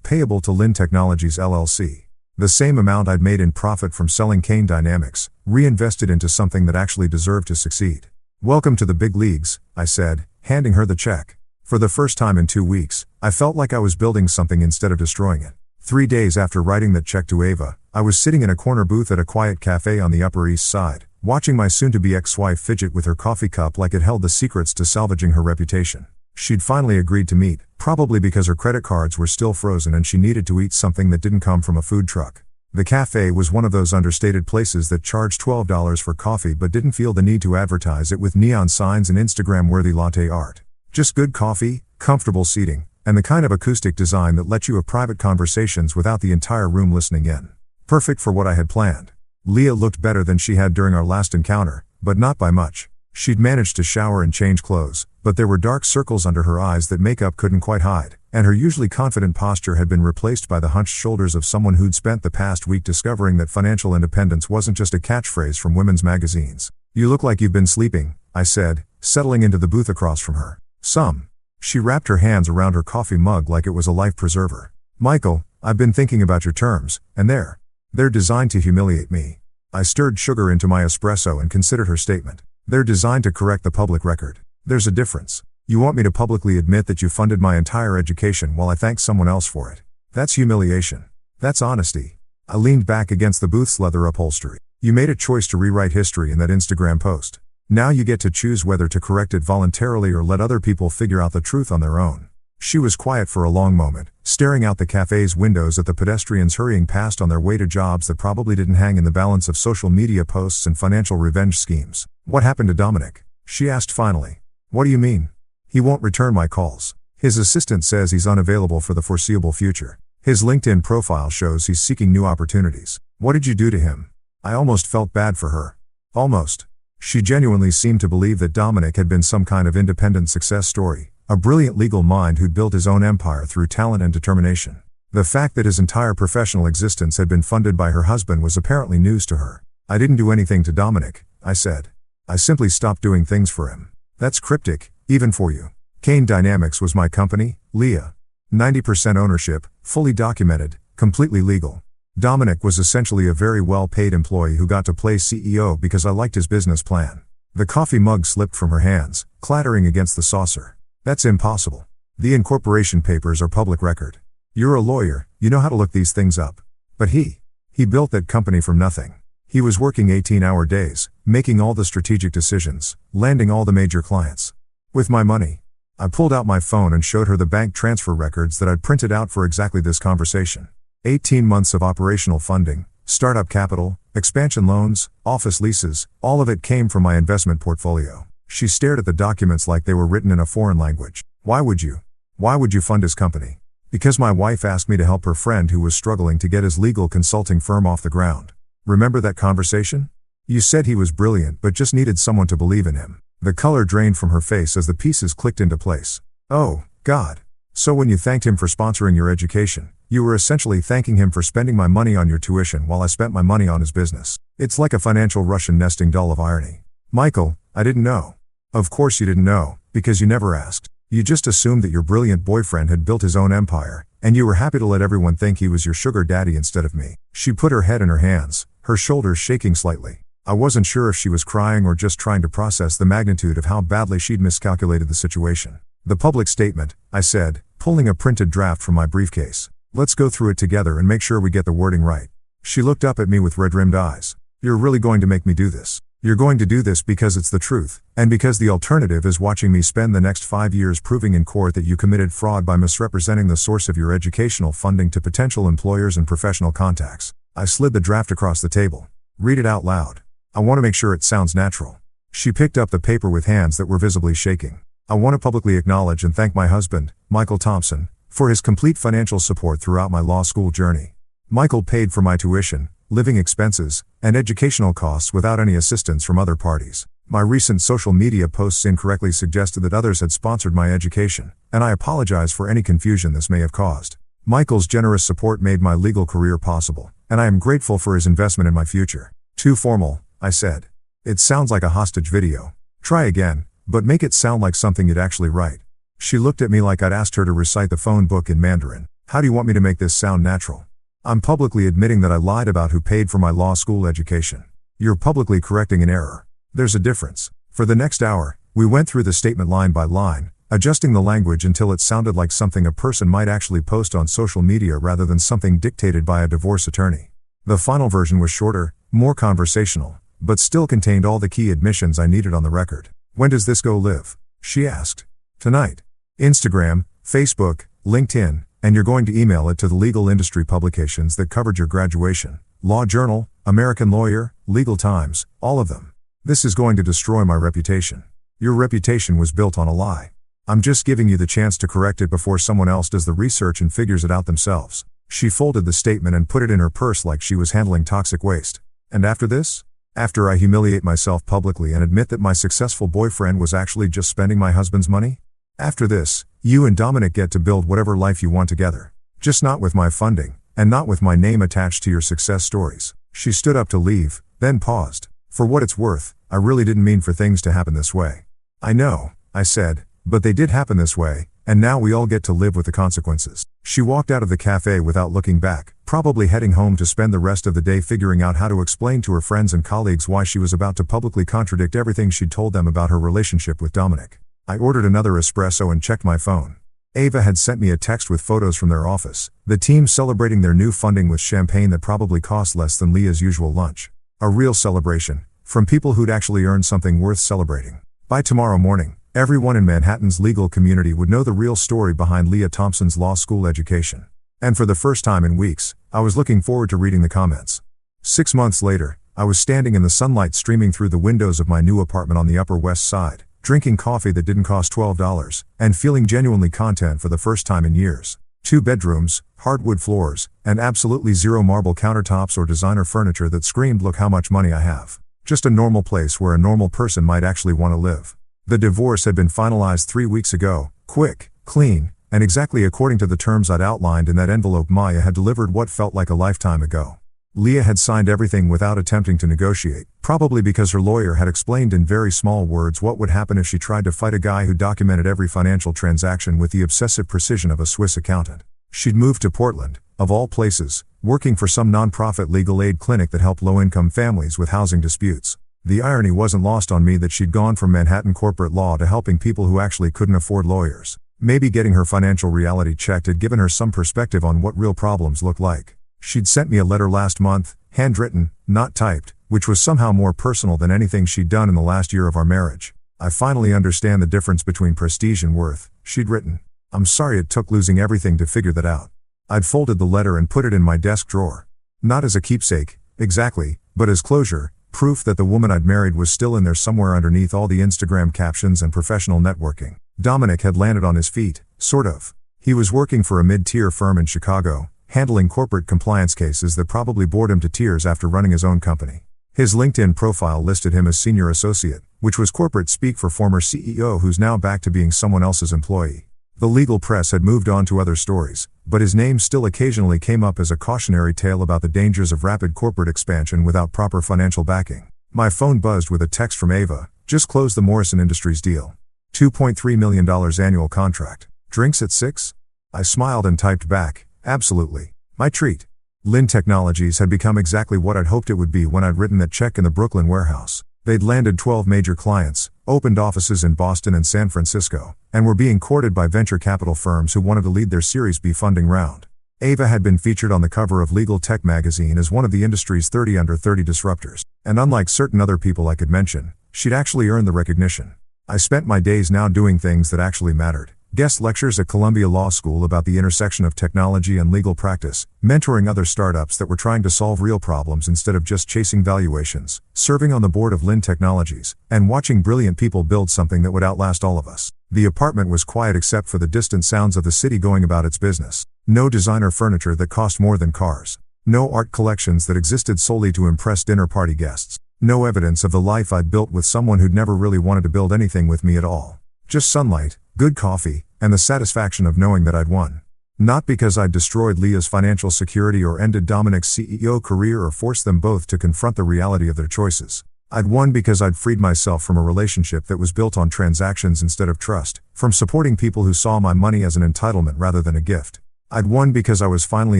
payable to Lynn Technologies LLC. The same amount I'd made in profit from selling Kane Dynamics, reinvested into something that actually deserved to succeed. "Welcome to the big leagues," I said, handing her the check. For the first time in 2 weeks, I felt like I was building something instead of destroying it. 3 days after writing that check to Ava, I was sitting in a corner booth at a quiet cafe on the Upper East Side, watching my soon-to-be ex-wife fidget with her coffee cup like it held the secrets to salvaging her reputation. She'd finally agreed to meet, probably because her credit cards were still frozen and she needed to eat something that didn't come from a food truck. The cafe was one of those understated places that charged $12 for coffee but didn't feel the need to advertise it with neon signs and Instagram-worthy latte art. Just good coffee, comfortable seating, and the kind of acoustic design that let you have private conversations without the entire room listening in. Perfect for what I had planned. Leah looked better than she had during our last encounter, but not by much. She'd managed to shower and change clothes, but there were dark circles under her eyes that makeup couldn't quite hide, and her usually confident posture had been replaced by the hunched shoulders of someone who'd spent the past week discovering that financial independence wasn't just a catchphrase from women's magazines. "You look like you've been sleeping," I said, settling into the booth across from her. "Some." She wrapped her hands around her coffee mug like it was a life preserver. "Michael, I've been thinking about your terms, and they're designed to humiliate me." I stirred sugar into my espresso and considered her statement. "They're designed to correct the public record. There's a difference. You want me to publicly admit that you funded my entire education while I thank someone else for it. That's humiliation. That's honesty." I leaned back against the booth's leather upholstery. "You made a choice to rewrite history in that Instagram post. Now you get to choose whether to correct it voluntarily or let other people figure out the truth on their own." She was quiet for a long moment, staring out the cafe's windows at the pedestrians hurrying past on their way to jobs that probably didn't hang in the balance of social media posts and financial revenge schemes. "What happened to Dominic?" she asked finally. "What do you mean?" "He won't return my calls. His assistant says he's unavailable for the foreseeable future. His LinkedIn profile shows he's seeking new opportunities." "What did you do to him?" I almost felt bad for her. Almost. She genuinely seemed to believe that Dominic had been some kind of independent success story, a brilliant legal mind who'd built his own empire through talent and determination. The fact that his entire professional existence had been funded by her husband was apparently news to her. "I didn't do anything to Dominic," I said. "I simply stopped doing things for him." "That's cryptic, even for you." "Kane Dynamics was my company, Leah. 90% ownership, fully documented, completely legal. Dominic was essentially a very well-paid employee who got to play CEO because I liked his business plan." The coffee mug slipped from her hands, clattering against the saucer. "That's impossible. The incorporation papers are public record. You're a lawyer, you know how to look these things up. But he built that company from nothing. He was working 18-hour days, making all the strategic decisions, landing all the major clients. With my money." I pulled out my phone and showed her the bank transfer records that I'd printed out for exactly this conversation. 18 months of operational funding, startup capital, expansion loans, office leases, all of it came from my investment portfolio. She stared at the documents like they were written in a foreign language. Why would you fund his company?" "Because my wife asked me to help her friend who was struggling to get his legal consulting firm off the ground. Remember that conversation? You said he was brilliant but just needed someone to believe in him." The color drained from her face as the pieces clicked into place. "Oh, God. So when you thanked him for sponsoring your education, you were essentially thanking him for spending my money on your tuition while I spent my money on his business. It's like a financial Russian nesting doll of irony." "Michael, I didn't know." "Of course you didn't know, because you never asked. You just assumed that your brilliant boyfriend had built his own empire, and you were happy to let everyone think he was your sugar daddy instead of me." She put her head in her hands, her shoulders shaking slightly. I wasn't sure if she was crying or just trying to process the magnitude of how badly she'd miscalculated the situation. "The public statement," I said, pulling a printed draft from my briefcase. "Let's go through it together and make sure we get the wording right." She looked up at me with red-rimmed eyes. "You're really going to make me do this? You're going to do this because it's the truth, and because the alternative is watching me spend the next 5 years proving in court that you committed fraud by misrepresenting the source of your educational funding to potential employers and professional contacts." I slid the draft across the table. "Read it out loud. I want to make sure it sounds natural." She picked up the paper with hands that were visibly shaking. "I want to publicly acknowledge and thank my husband, Michael Thompson, for his complete financial support throughout my law school journey. Michael paid for my tuition, living expenses, and educational costs without any assistance from other parties. My recent social media posts incorrectly suggested that others had sponsored my education, and I apologize for any confusion this may have caused. Michael's generous support made my legal career possible, and I am grateful for his investment in my future." "Too formal," I said. "It sounds like a hostage video. Try again, but make it sound like something you'd actually write." She looked at me like I'd asked her to recite the phone book in Mandarin. "How do you want me to make this sound natural?" "I'm publicly admitting that I lied about who paid for my law school education." "You're publicly correcting an error. There's a difference." For the next hour, we went through the statement line by line, adjusting the language until it sounded like something a person might actually post on social media rather than something dictated by a divorce attorney. The final version was shorter, more conversational, but still contained all the key admissions I needed on the record. "When does this go live?" she asked. "Tonight. Instagram, Facebook, LinkedIn, and you're going to email it to the legal industry publications that covered your graduation. Law Journal, American Lawyer, Legal Times, all of them. This is going to destroy my reputation. Your reputation was built on a lie. I'm just giving you the chance to correct it before someone else does the research and figures it out themselves." She folded the statement and put it in her purse like she was handling toxic waste. "And after this?" After I humiliate myself publicly and admit that my successful boyfriend was actually just spending my husband's money? After this, you and Dominic get to build whatever life you want together. Just not with my funding, and not with my name attached to your success stories." She stood up to leave, then paused. "For what it's worth, I really didn't mean for things to happen this way." "I know," I said, "but they did happen this way, and now we all get to live with the consequences." She walked out of the cafe without looking back, probably heading home to spend the rest of the day figuring out how to explain to her friends and colleagues why she was about to publicly contradict everything she'd told them about her relationship with Dominic. I ordered another espresso and checked my phone. Ava had sent me a text with photos from their office, the team celebrating their new funding with champagne that probably cost less than Leah's usual lunch. A real celebration, from people who'd actually earned something worth celebrating. By tomorrow morning, everyone in Manhattan's legal community would know the real story behind Leah Thompson's law school education. And for the first time in weeks, I was looking forward to reading the comments. 6 months later, I was standing in the sunlight streaming through the windows of my new apartment on the Upper West Side, drinking coffee that didn't cost $12, and feeling genuinely content for the first time in years. 2 bedrooms, hardwood floors, and absolutely zero marble countertops or designer furniture that screamed, "Look how much money I have." Just a normal place where a normal person might actually want to live. The divorce had been finalized 3 weeks ago, quick, clean, and exactly according to the terms I'd outlined in that envelope Maya had delivered what felt like a lifetime ago. Leah had signed everything without attempting to negotiate, probably because her lawyer had explained in very small words what would happen if she tried to fight a guy who documented every financial transaction with the obsessive precision of a Swiss accountant. She'd moved to Portland, of all places, working for some nonprofit legal aid clinic that helped low-income families with housing disputes. The irony wasn't lost on me that she'd gone from Manhattan corporate law to helping people who actually couldn't afford lawyers. Maybe getting her financial reality checked had given her some perspective on what real problems look like. She'd sent me a letter last month, handwritten, not typed, which was somehow more personal than anything she'd done in the last year of our marriage. "I finally understand the difference between prestige and worth," she'd written. "I'm sorry it took losing everything to figure that out." I'd folded the letter and put it in my desk drawer. Not as a keepsake, exactly, but as closure, proof that the woman I'd married was still in there somewhere underneath all the Instagram captions and professional networking. Dominic had landed on his feet, sort of. He was working for a mid-tier firm in Chicago, handling corporate compliance cases that probably bored him to tears after running his own company. His LinkedIn profile listed him as senior associate, which was corporate speak for former CEO who's now back to being someone else's employee. The legal press had moved on to other stories, but his name still occasionally came up as a cautionary tale about the dangers of rapid corporate expansion without proper financial backing. My phone buzzed with a text from Ava. "Just closed the Morrison Industries deal. $2.3 million annual contract. Drinks at 6? I smiled and typed back, "Absolutely. My treat." Lynn Technologies had become exactly what I'd hoped it would be when I'd written that check in the Brooklyn warehouse. They'd landed 12 major clients, opened offices in Boston and San Francisco, and were being courted by venture capital firms who wanted to lead their Series B funding round. Ava had been featured on the cover of Legal Tech magazine as one of the industry's 30 under 30 disruptors, and unlike certain other people I could mention, she'd actually earned the recognition. I spent my days now doing things that actually mattered. Guest lectures at Columbia Law School about the intersection of technology and legal practice, mentoring other startups that were trying to solve real problems instead of just chasing valuations, serving on the board of Lynn Technologies, and watching brilliant people build something that would outlast all of us. The apartment was quiet except for the distant sounds of the city going about its business. No designer furniture that cost more than cars. No art collections that existed solely to impress dinner party guests. No evidence of the life I'd built with someone who'd never really wanted to build anything with me at all. Just sunlight, good coffee, and the satisfaction of knowing that I'd won. Not because I'd destroyed Leah's financial security or ended Dominic's CEO career or forced them both to confront the reality of their choices. I'd won because I'd freed myself from a relationship that was built on transactions instead of trust, from supporting people who saw my money as an entitlement rather than a gift. I'd won because I was finally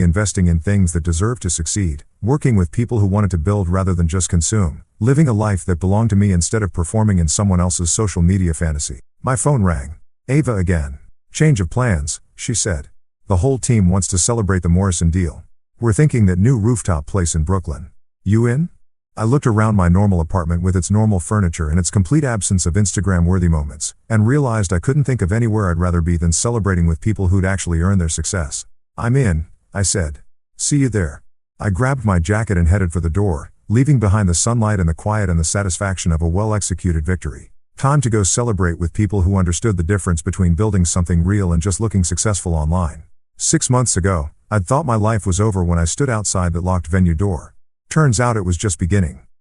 investing in things that deserved to succeed, working with people who wanted to build rather than just consume, living a life that belonged to me instead of performing in someone else's social media fantasy. My phone rang. Ava again. "Change of plans," she said. "The whole team wants to celebrate the Morrison deal. We're thinking that new rooftop place in Brooklyn. You in?" I looked around my normal apartment with its normal furniture and its complete absence of Instagram-worthy moments, and realized I couldn't think of anywhere I'd rather be than celebrating with people who'd actually earned their success. "I'm in," I said. "See you there." I grabbed my jacket and headed for the door, leaving behind the sunlight and the quiet and the satisfaction of a well-executed victory. Time to go celebrate with people who understood the difference between building something real and just looking successful online. 6 months ago, I'd thought my life was over when I stood outside that locked venue door. Turns out it was just beginning.